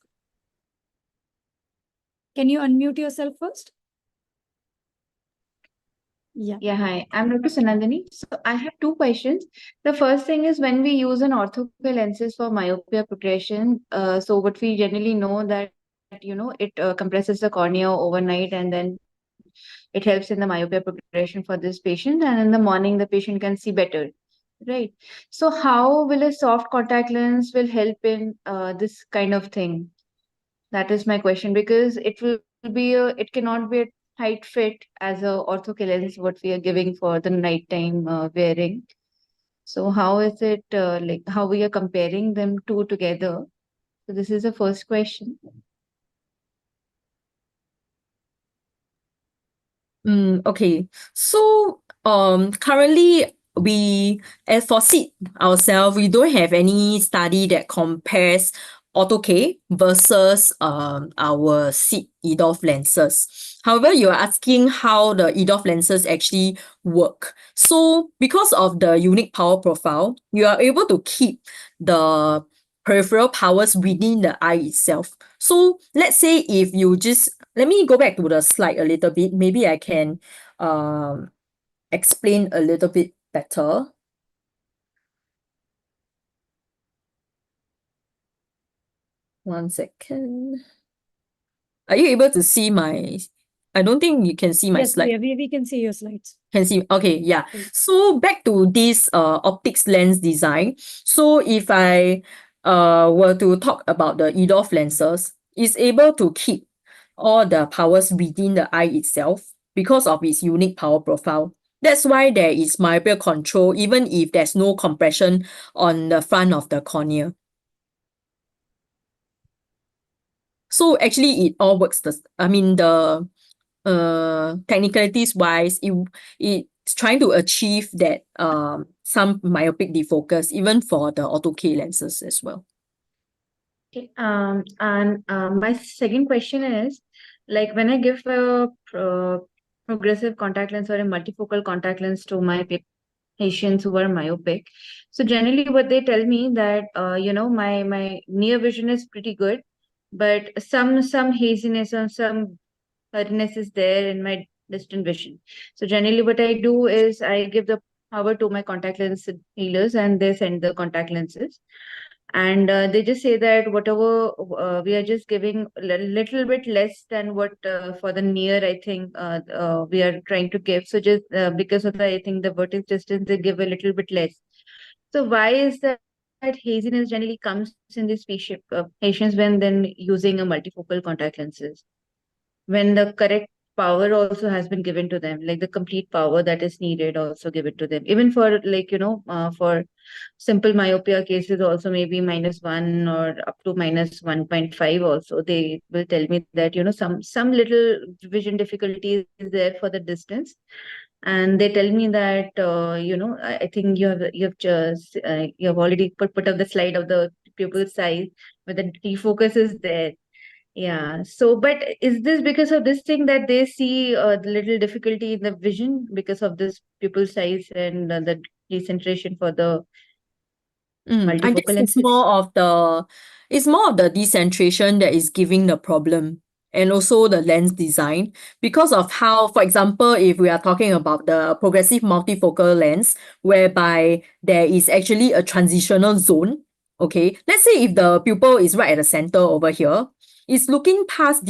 Can you unmute yourself first? Yeah, hi. I'm Dr. Sanandini. So I have 2 questions. The first thing is, when we use an orthofocal lenses for myopia progression, so what we generally know that it compresses the cornea overnight, and then it helps in the myopia progression for this patient, and in the morning the patient can see better, right? So how will a soft contact lens will help in this kind of thing? That is my question, because it cannot be a tight fit as a orthofocal lens what we are giving for the nighttime wearing. So how is it like how we are comparing them two together? So this is the first question. Okay. So currently we, as for SEED ourselves, we don't have any study that compares Ortho-K versus our SEED EDOF lenses. However, you're asking how the EDOF lenses actually work. So because of the unique power profile, you are able to keep the peripheral powers within the eye itself. So let's say if you just, let me go back to the slide a little bit. Maybe I can explain a little bit better. One second. Are you able to see my, I don't think you can see my Yes, slide. we can see your slides. Can see. Okay, yeah. Okay. So back to this optics lens design. So if I were to talk about the EDOF lenses, it's able to keep all the powers within the eye itself because of its unique power profile. That's why there is myopia control even if there's no compression on the front of the cornea. So actually it all works the technicalities wise, it's trying to achieve that some myopic defocus even for the auto K lenses as well. Okay. And my second question is, like when I give a progressive contact lens or a multifocal contact lens to my patients who are myopic, so generally what they tell me that my near vision is pretty good, but some haziness or some blurriness is there in my distant vision. So generally what I do is I give the power to my contact lens dealers and they send the contact lenses. And they just say that whatever we are just giving a little bit less than what for the near, I think we are trying to give. So just because of the, I think the vertex distance, they give a little bit less. So why is that haziness generally comes in these patients when then using a multifocal contact lenses? When the correct power also has been given to them, like the complete power that is needed also given to them, even for for simple myopia cases also, maybe -1 or up to -1.5 also, they will tell me that some little vision difficulty is there for the distance, and they tell me that I think you have already put up the slide of the pupil size where the defocus is there. Yeah. So, but is this because of this thing that they see the little difficulty in the vision because of this pupil size and the decentration for the I guess multifocal lenses? it's more of the decentration that is giving the problem, and also the lens design because of how, for example, if we are talking about the progressive multifocal lens, whereby there is actually a transitional zone. Okay, let's say if the pupil is right at the center over here, it's looking past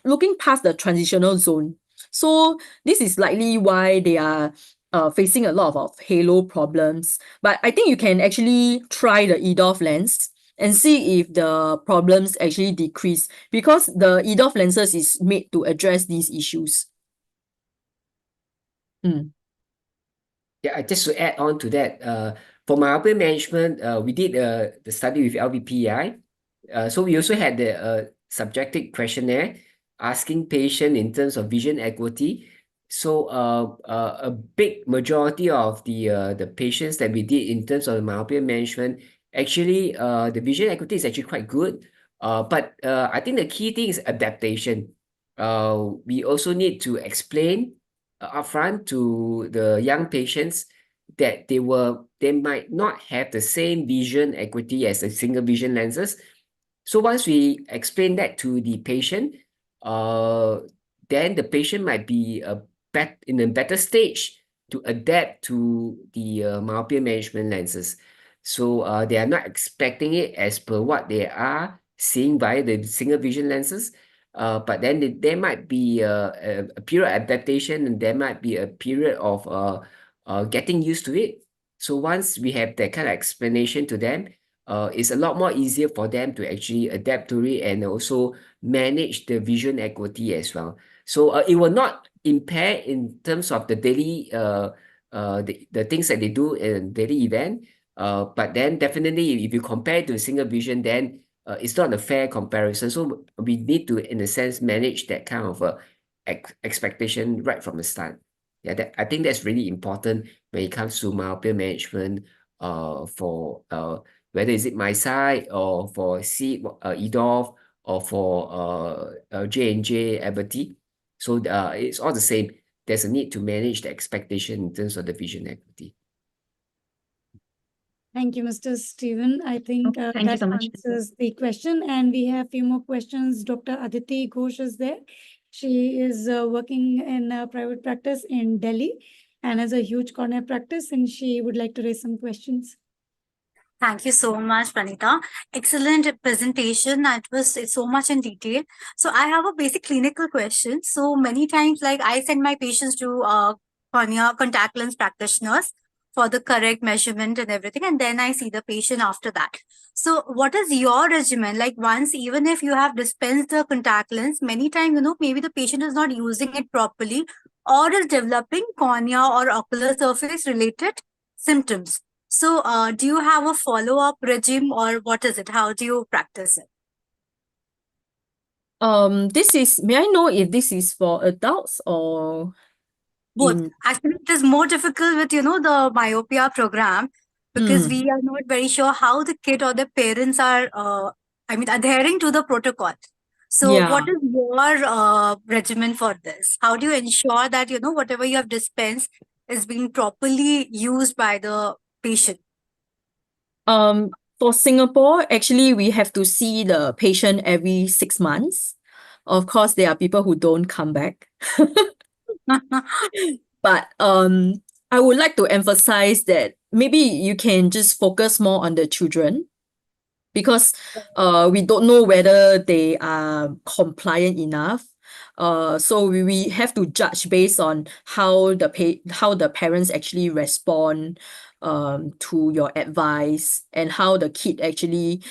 looking past the transitional zone. So this is likely why they are facing a lot of halo problems. But I think you can actually try the EDOF lens and see if the problems actually decrease, because the EDOF lenses is made to address these issues. Yeah, just to add on to that, for myopia management, we did the study with LVPI. So we also had the subjective questionnaire asking patient in terms of vision acuity. So a big majority of the patients that we did in terms of myopia management, actually the vision acuity is actually quite good. But I think the key thing is adaptation. We also need to explain upfront to the young patients that they might not have the same vision acuity as the single vision lenses. So once we explain that to the patient, then the patient might be in a better stage to adapt to the myopia management lenses. So they are not expecting it as per what they are seeing via the single vision lenses. But then there might be a period of adaptation, and there might be a period of getting used to it. So once we have that kind of explanation to them, it's a lot more easier for them to actually adapt to it and also manage the vision acuity as well. So it will not impair in terms of the daily the things that they do in daily event. But then definitely if you compare to single vision, then it's not a fair comparison. So we need to, in a sense, manage that kind of expectation right from the start. Yeah, I think that's really important when it comes to myopia management for whether is it MiSight or for EDOF or for J&J, Aberty. So it's all the same. There's a need to manage the expectation in terms of the vision acuity. Thank you, Mr. Stephen. I think Okay, thank you that so much. answers the question. And we have a few more questions. Dr. Aditi Ghosh is there. She is working in a private practice in Delhi and has a huge cornea practice, and she would like to raise some questions. Thank you so much, Pranita. Excellent presentation. It's so much in detail. So I have a basic clinical question. So many times, like I send my patients to cornea contact lens practitioners for the correct measurement and everything, and then I see the patient after that. So what is your regimen? Like once, even if you have dispensed the contact lens, many times, maybe the patient is not using it properly or is developing cornea or ocular surface related symptoms. So, do you have a follow-up regime or what is it? How do you practice it? May I know if this is for adults or Both. in Actually, it is more difficult with, the myopia program because we are not very sure how the kid or the parents are, adhering to the protocol. So, Yeah. what is your regimen for this? How do you ensure that, whatever you have dispensed is being properly used by the patient? For Singapore, actually, we have to see the patient every 6 months. Of course, there are people who don't come back. But I would like to emphasize that maybe you can just focus more on the children because we don't know whether they are compliant enough. So we have to judge based on how the parents actually respond to your advice and how the kid actually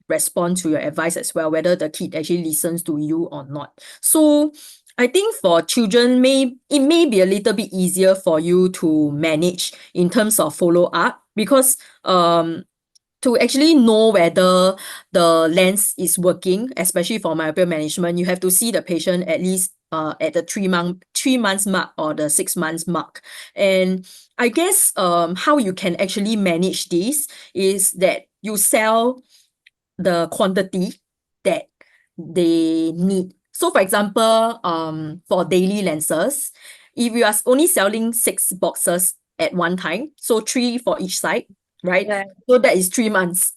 respond to your advice as well, whether the kid actually listens to you or not. So I think for children, it may be a little bit easier for you to manage in terms of follow-up because to actually know whether the lens is working, especially for myopia management, you have to see the patient at least at the 3 months mark or the 6 months mark. And I guess how you can actually manage this is that you sell the quantity that they need. So for example, for daily lenses, if you are only selling 6 boxes at one time, so 3 for each side, right? Right. So that is 3 months.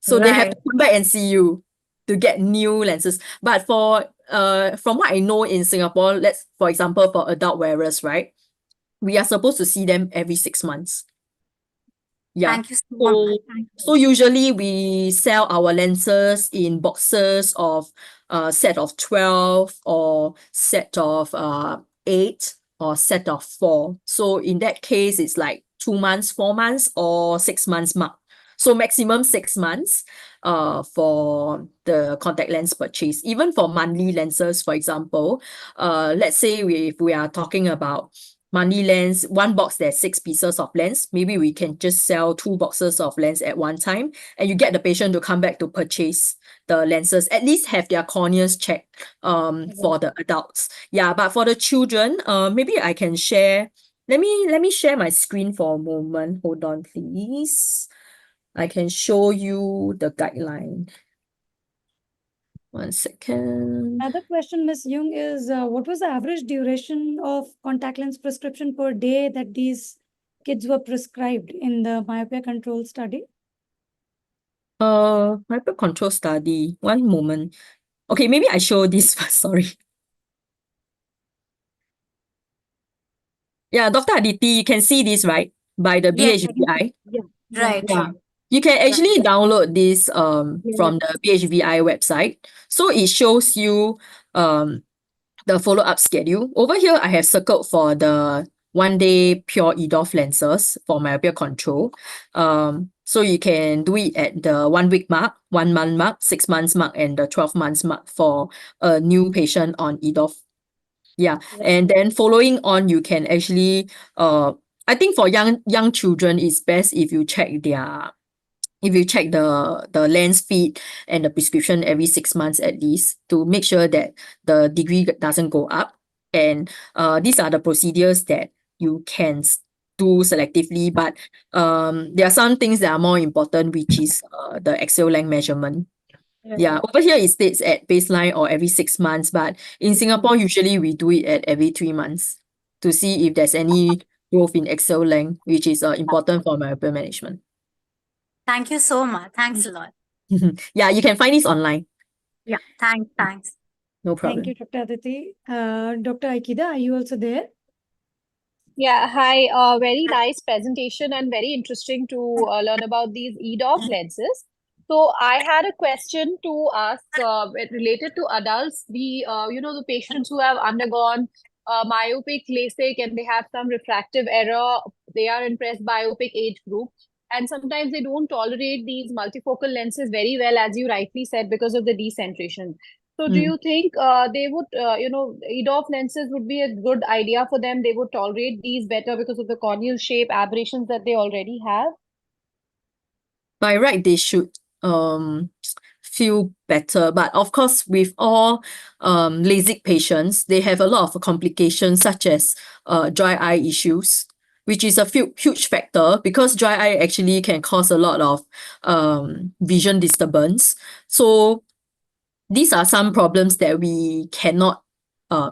So they have Right. to come back and see you to get new lenses. But for from what I know in Singapore, for example, for adult wearers, right? We are supposed to see them every 6 months. Yeah. Thank you so much. So usually we sell our lenses in boxes of set of 12 or set of 8 or set of 4. So in that case, it's like 2 months, 4 months, or 6 months mark. So maximum 6 months for the contact lens purchase. Even for monthly lenses, for example, let's say if we are talking about monthly lens, one box there's 6 pieces of lens, maybe we can just sell 2 boxes of lens at one time, and you get the patient to come back to purchase the lenses, at least have their corneas checked for the adults. Yeah, but for the children, maybe I can share. Let me share my screen for a moment. Hold on, please. I can show you the guideline. 1 second. Another question, Ms. Jung, is what was the average duration of contact lens prescription per day that these kids were prescribed in the myopia control study? Myopia control study. One moment. Okay, maybe I show this first. Sorry. Yeah, Dr. Aditi, you can see this, right? By the Yes, BHVI. right. Yeah. You can actually download this Yes. from the BHVI website. So it shows you the follow-up schedule. Over here, I have circled for the 1-day pure EDOF lenses for myopia control. So you can do it at the 1 week mark, 1 month mark, 6 months mark, and the 12 months mark for a new patient on EDOF. Yeah. And then following on, you can actually I think for young children, it's best if you check the lens fit and the prescription every 6 months at least to make sure that the degree doesn't go up. And these are the procedures that you can do selectively, but there are some things that are more important, which is the axial length measurement. Yeah, over here it states at baseline or every 6 months, but in Singapore, usually we do it at every 3 months to see if there's any growth in axial length, which is important for myopia management. Thank you so much. Thanks a lot. Yeah, you can find this online. Yeah, thanks. No Thank problem. you, Dr. Aditi. Dr. Aikida, are you also there? Yeah, hi. Very nice presentation and very interesting to learn about these EDOF lenses. So I had a question to ask related to adults, the patients who have undergone myopic LASIK and they have some refractive error, they are in presbyopic age group, and sometimes they don't tolerate these multifocal lenses very well, as you rightly said, because of the decentration. So do you think they would, EDOF lenses would be a good idea for them? They would tolerate these better because of the corneal shape aberrations that they already have? By right, they should feel better. But of course, with all LASIK patients, they have a lot of complications such as dry eye issues, which is a huge factor because dry eye actually can cause a lot of vision disturbance. So these are some problems that we cannot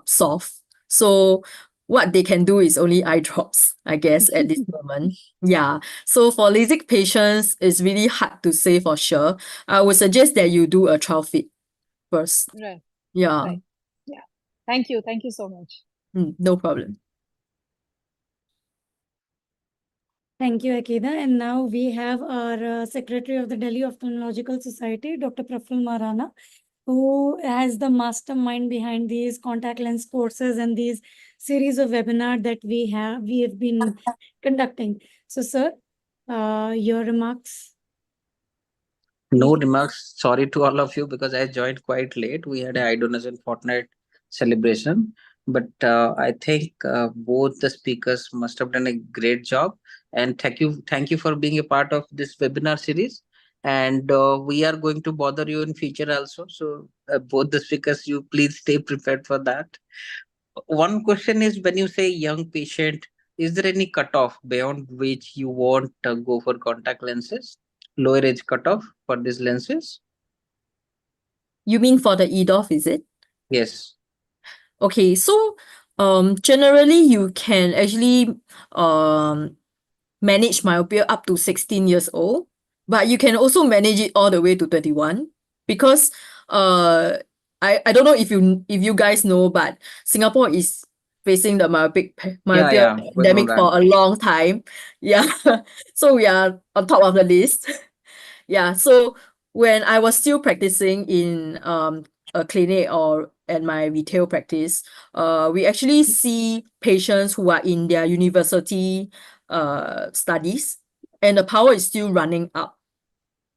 solve. So what they can do is only eye drops, I guess, at this moment. Yeah. So for LASIK patients, it's really hard to say for sure. I would suggest that you do a trial fit first. Right. Yeah. Right. Yeah. Thank you. Thank you so much. No problem. Thank you, Akida. And now we have our Secretary of the Delhi Ophthalmological Society, Dr. Praful Marana, who has the mastermind behind these contact lens courses and these series of webinar that we have been conducting. So, sir, your remarks. No remarks. Sorry to all of you because I joined quite late. We had a eye donation fortnight celebration, but I think both the speakers must have done a great job. And thank you for being a part of this webinar series. And we are going to bother you in future also. So both the speakers, you please stay prepared for that. One question is, when you say young patient, is there any cutoff beyond which you won't go for contact lenses? Lower age cutoff for these lenses? You mean for the EDOF, is it? Yes. Okay, so generally you can actually manage myopia up to 16 years old, but you can also manage it all the way to 21 because I don't know if you guys know, but Singapore is facing the myopia We know pandemic for a that. long time. Yeah. So we are on top of the list. Yeah. So when I was still practicing in a clinic or at my retail practice, we actually see patients who are in their university studies, and the power is still running up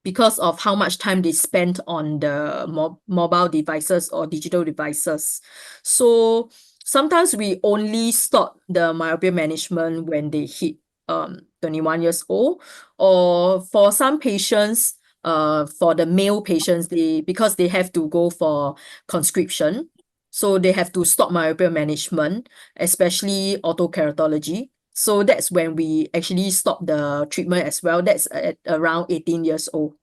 because of how much time they spent on the mobile devices or digital devices. So sometimes we only stop the myopia management when they hit 21 years old, or for some patients, for the male patients, because they have to go for conscription, so they have to stop myopia management, especially autokeratology. So that's when we actually stop the treatment as well. That's at around 18 years old.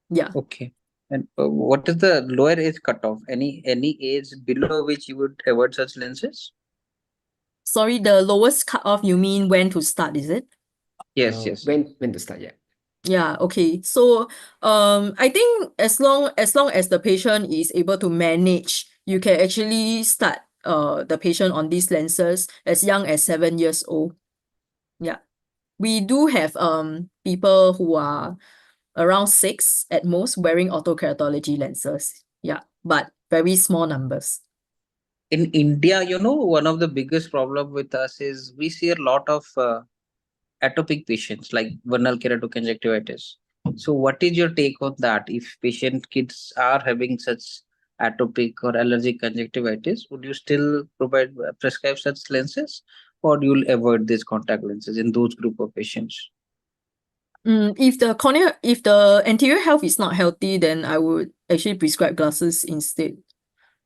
Yeah. Okay. And what is the lower age cutoff? Any age below which you would avoid such lenses? Sorry, the lowest cutoff, you mean when to start, is it? Yes, yes. When to start? Yeah. Yeah, okay. So I think as long as the patient is able to manage, you can actually start the patient on these lenses as young as 7 years old. Yeah. We do have people who are around 6 at most wearing autokeratology lenses. Yeah, but very small numbers. In India, one of the biggest problem with us is we see a lot of atopic patients like vernal keratoconjunctivitis. So what is your take on that? If patient kids are having such atopic or allergic conjunctivitis, would you still prescribe such lenses, or you'll avoid these contact lenses in those group of patients? If the anterior health is not healthy, then I would actually prescribe glasses instead.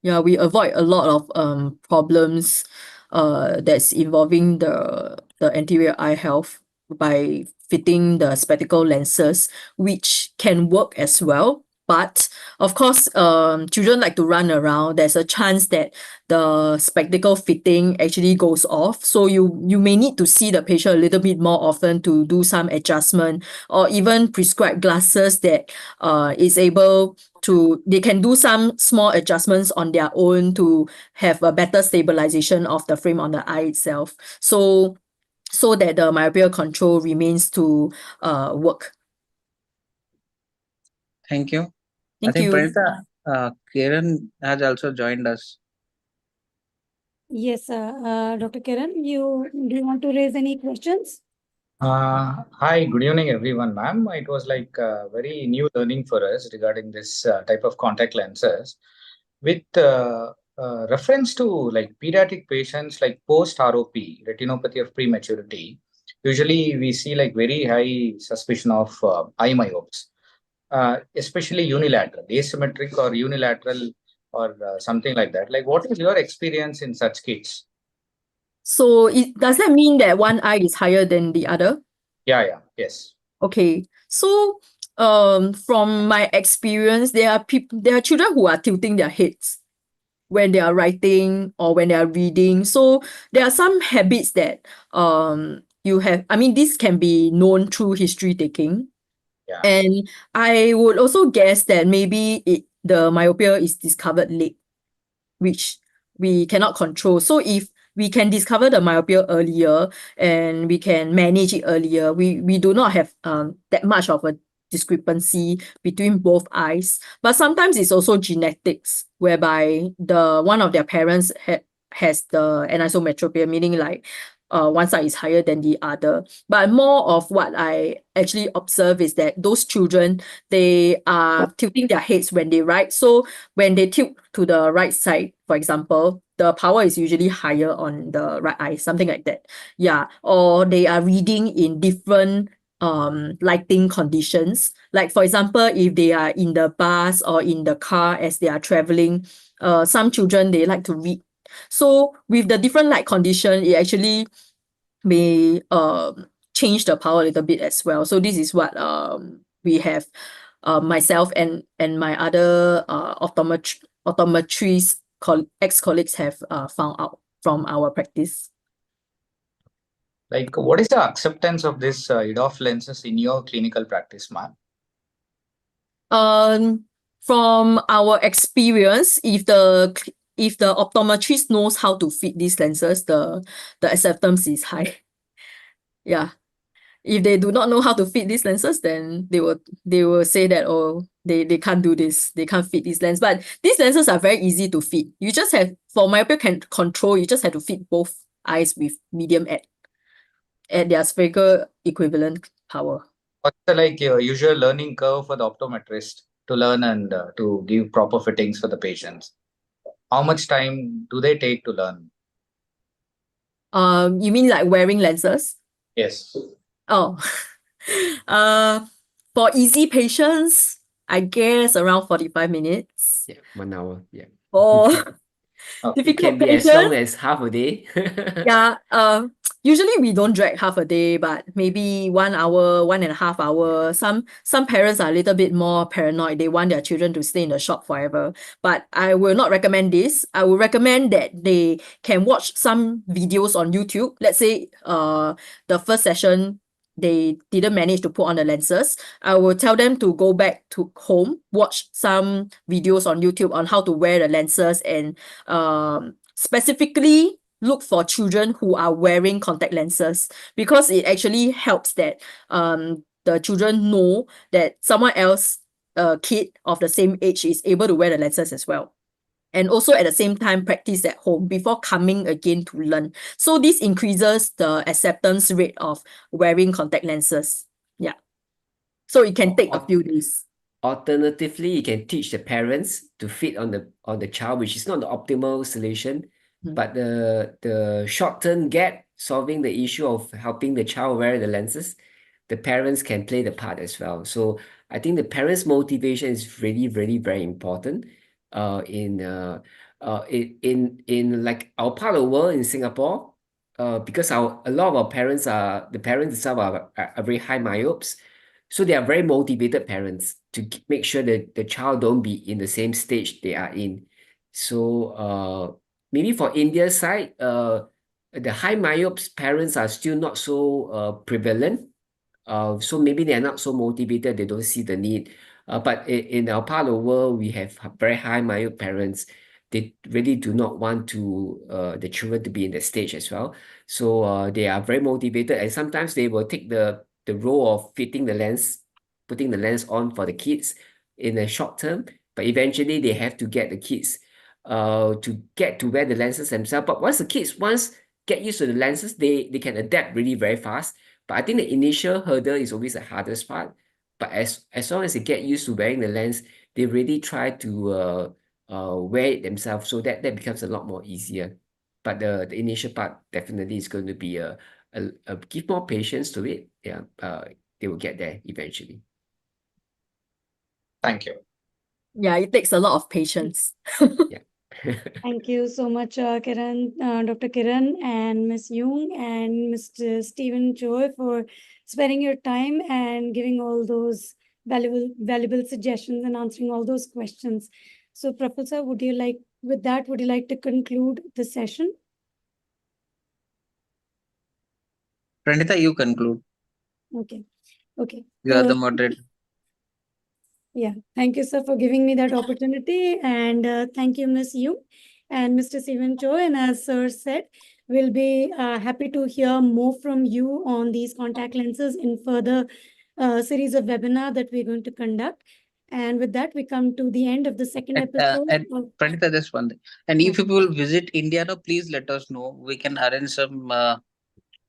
Yeah, we avoid a lot of problems that's involving the anterior eye health by fitting the spectacle lenses, which can work as well, But of course, children like to run around. There's a chance that the spectacle fitting actually goes off. So you may need to see the patient a little bit more often to do some adjustment, or even prescribe glasses that is able to, they can do some small adjustments on their own to have a better stabilization of the frame on the eye itself. So that the myopia control remains to work. Thank you. I Thank think you. Pranita, Kiran has also joined us. Yes, Dr. Kiran, do you want to raise any questions? Hi, good evening, everyone, ma'am. It was like very new learning for us regarding this type of contact lenses. With reference to like pediatric patients, like post ROP, retinopathy of prematurity, usually we see like very high suspicion of eye myopes, especially unilateral, asymmetric or unilateral, or something like that. Like, what is your experience in such kids? So does that mean that one eye is higher than the other? Yeah, yes. Okay. So from my experience, there are children who are tilting their heads when they are writing or when they are reading. So there are some habits that you have. I mean, this can be known through history taking. Yeah. And I would also guess that maybe the myopia is discovered late, which we cannot control. So if we can discover the myopia earlier and we can manage it earlier, we do not have that much of a discrepancy between both eyes. But sometimes it's also genetics, whereby one of their parents has the anisometropia, meaning like one side is higher than the other. But more of what I actually observe is that those children, they are tilting their heads when they write. So when they tilt to the right side, for example, the power is usually higher on the right eye, something like that. Yeah. Or they are reading in different lighting conditions. Like for example, if they are in the bus or in the car as they are traveling, some children, they like to read. So with the different light condition, it actually may change the power a little bit as well. So this is what we have myself and my other optometrist ex-colleagues have found out from our practice. Like, what is the acceptance of this EDOF lenses in your clinical practice, ma'am? From our experience, if the optometrist knows how to fit these lenses, the acceptance is high. Yeah. If they do not know how to fit these lenses, then they will say that, oh, they can't do this, they can't fit these lenses. But these lenses are very easy to fit. You just have, for myopia control, you just have to fit both eyes with medium at their spherical equivalent power. What's the like usual learning curve for the optometrist to learn and to give proper fittings for the patients? How much time do they take to learn? You mean like wearing lenses? Yes. Oh, for easy patients, I guess around 45 minutes. Yeah, 1 hour. Yeah. For Okay. It difficult can be as long patients, as half a day. yeah, usually we don't drag half a day, but maybe 1 hour, 1.5 hours. Some parents are a little bit more paranoid. They want their children to stay in the shop forever. But I will not recommend this. I will recommend that they can watch some videos on YouTube. Let's say the first session, they didn't manage to put on the lenses. I will tell them to go back to home, watch some videos on YouTube on how to wear the lenses, and specifically look for children who are wearing contact lenses, because it actually helps that the children know that someone else, a kid of the same age, is able to wear the lenses as well. And also at the same time practice at home before coming again to learn. So this increases the acceptance rate of wearing contact lenses. Yeah. So it can take a few days. Alternatively, you can teach the parents to fit on the child, which is not the optimal solution, but the short-term gap, solving the issue of helping the child wear the lenses, the parents can play the part as well. So I think the parents' motivation is really, really very important. In like our part of the world in Singapore, because a lot of our parents themselves are very high myopes, so they are very motivated parents. make sure that the child don't be in the same stage they are in. So maybe for India side, the high myopes parents are still not so prevalent. So maybe they're not so motivated, they don't see the need. But in our part of the world, we have very high myope parents. They really do not want the children to be in the stage as well. So they are very motivated, and sometimes they will take the role of fitting the lens, putting the lens on for the kids in the short term. But eventually they have to get the kids to get to wear the lenses themselves. But once the kids get used to the lenses, they can adapt really very fast. But I think the initial hurdle is always the hardest part. But as long as they get used to wearing the lens, they really try to wear it themselves, so that becomes a lot more easier. But the initial part definitely is going to be give more patience to it. Yeah, they will get there eventually. Thank you. Yeah, it takes a lot of patience. Yeah. Thank you so much, Kiran, Dr. Kiran and Ms. Jung and Mr. Stephen Choi for sparing your time and giving all those valuable suggestions and answering all those questions. So, Professor, would you like to conclude the session? Pranita, you conclude. Okay. You are the moderator. Yeah, thank you, sir, for giving me that opportunity. And thank you, Ms. Yu and Mr. Stephen Choi. And as sir said, we'll be happy to hear more from you on these contact lenses in further series of webinar that we're going to conduct. And with that, we come to the end of the second episode. And Pranita, just one thing. And if you will visit India, no, please let us know. We can arrange some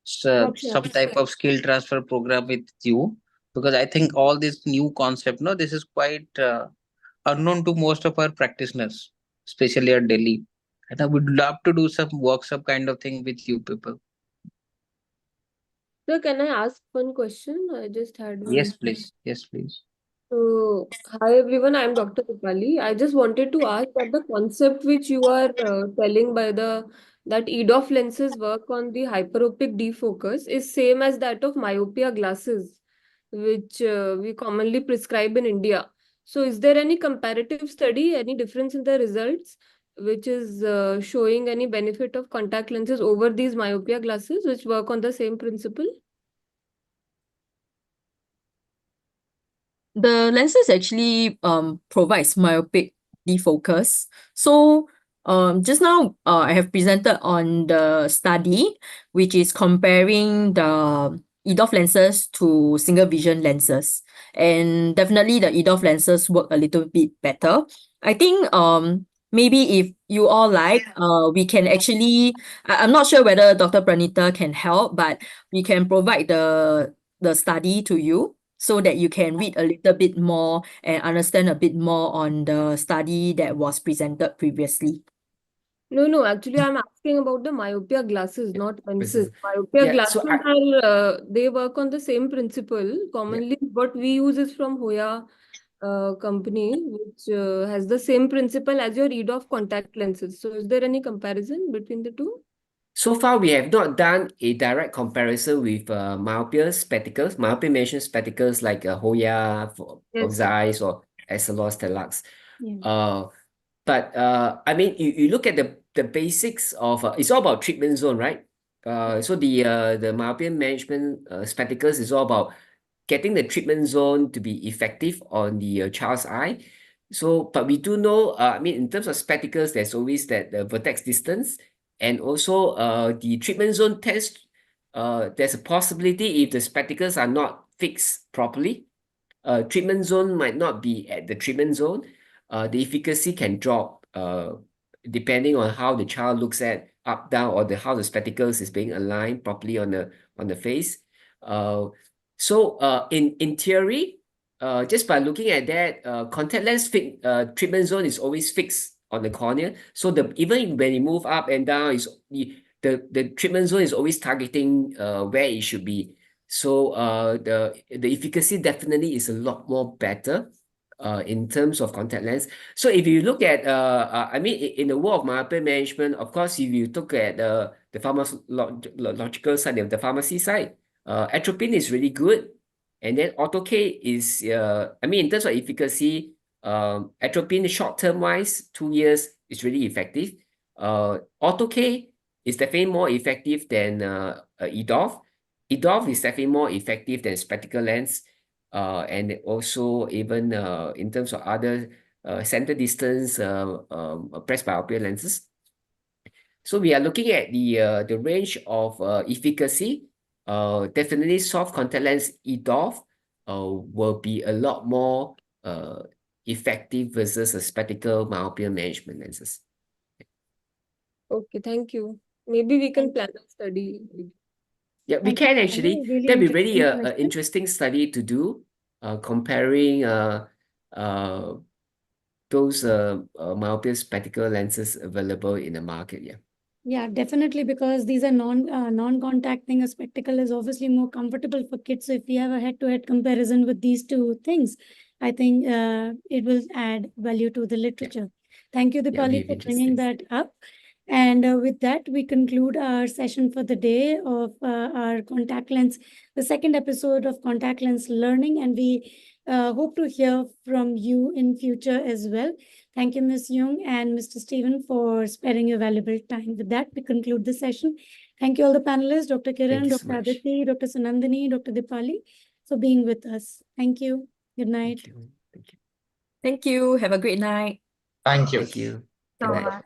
type of skill transfer program with you, because I think all this new concept, no, this is quite unknown to most of our practitioners, especially at Delhi. And I would love to do some workshop kind of thing with you people. So can I ask one question? I just had one. Yes, please. Yes, please. So, hi everyone, I'm Dr. Rupali. I just wanted to ask that the concept which you are telling by that EDOF lenses work on the hyperopic defocus is same as that of myopia glasses, which we commonly prescribe in India. So, is there any comparative study, any difference in the results, which is showing any benefit of contact lenses over these myopia glasses, which work on the same principle? The lenses actually provides myopic defocus. So just now I have presented on the study, which is comparing the EDOF lenses to single vision lenses. And definitely the EDOF lenses work a little bit better. I think maybe if you all like, we can actually, I'm not sure whether Dr. Pranita can help, but we can provide the study to you, so that you can read a little bit more and understand a bit more on the study that was presented previously. No, actually, I'm asking about the myopia glasses, not lenses. Myopia Yeah, glasses so are, they work on the same principle. Commonly, what we use is from Hoya company, which has the same principle as your EDOF contact lenses. So, is there any comparison between the two? So far, we have not done a direct comparison with myopia spectacles, myopia management spectacles like Hoya for Zeiss or Essilor Stellux. But I mean, you look at the basics of it's all about treatment zone, right? So the myopia management spectacles is all about getting the treatment zone to be effective on the child's eye. So, but we do know, I mean, in terms of spectacles, there's always that the vertex distance, and also the treatment zone test. There's a possibility if the spectacles are not fixed properly, treatment zone might not be at the treatment zone. The efficacy can drop depending on how the child looks at up, down, or how the spectacles is being aligned properly on the face. So in theory, just by looking at that, contact lens treatment zone is always fixed on the cornea. So even when you move up and down, the treatment zone is always targeting where it should be. So the efficacy definitely is a lot more better in terms of contact lens. So if you look at I mean, in the world of myopia management, of course, if you look at the pharmacological side, of the pharmacy side, atropine is really good. And then Ortho-K is, I mean, in terms of efficacy, atropine short-term wise, 2 years is really effective. Ortho-K is definitely more effective than EDOF. EDOF is definitely more effective than spectacle lens. And also even in terms of other center distance presbyopia lenses. So we are looking at the range of efficacy. Definitely soft contact lens EDOF will be a lot more effective versus a spectacle myopia management lenses. Okay, thank you. Maybe we can plan a study. Yeah, we Thank you, can Pali. actually. Really That'd be really interesting a question. interesting study to do, comparing those myopia spectacle lenses available in the market. Yeah. Yeah, definitely, because these are non-contact thing. A spectacle is obviously more comfortable for kids. So if we have a head-to-head comparison with these two things, I think it will add value to the literature. Thank you, Yeah, Dipali, really for bringing that up. And with that, we conclude our session for the day of our contact lens, the second episode of contact lens learning. And we hope to hear from you in future as well. Thank you, Ms. Young and Mr. Stephen, for sparing your valuable time. With that, we conclude the session. Thank you all the panelists, Dr. Kiran, you so Dr. much. Aditi, Dr. Sanandini, Dr. Dipali, for being with us. Thank you. Good night. Thank you. Thank you. Thank you. Have a great night. Thank you. Thank you. So Good night. much.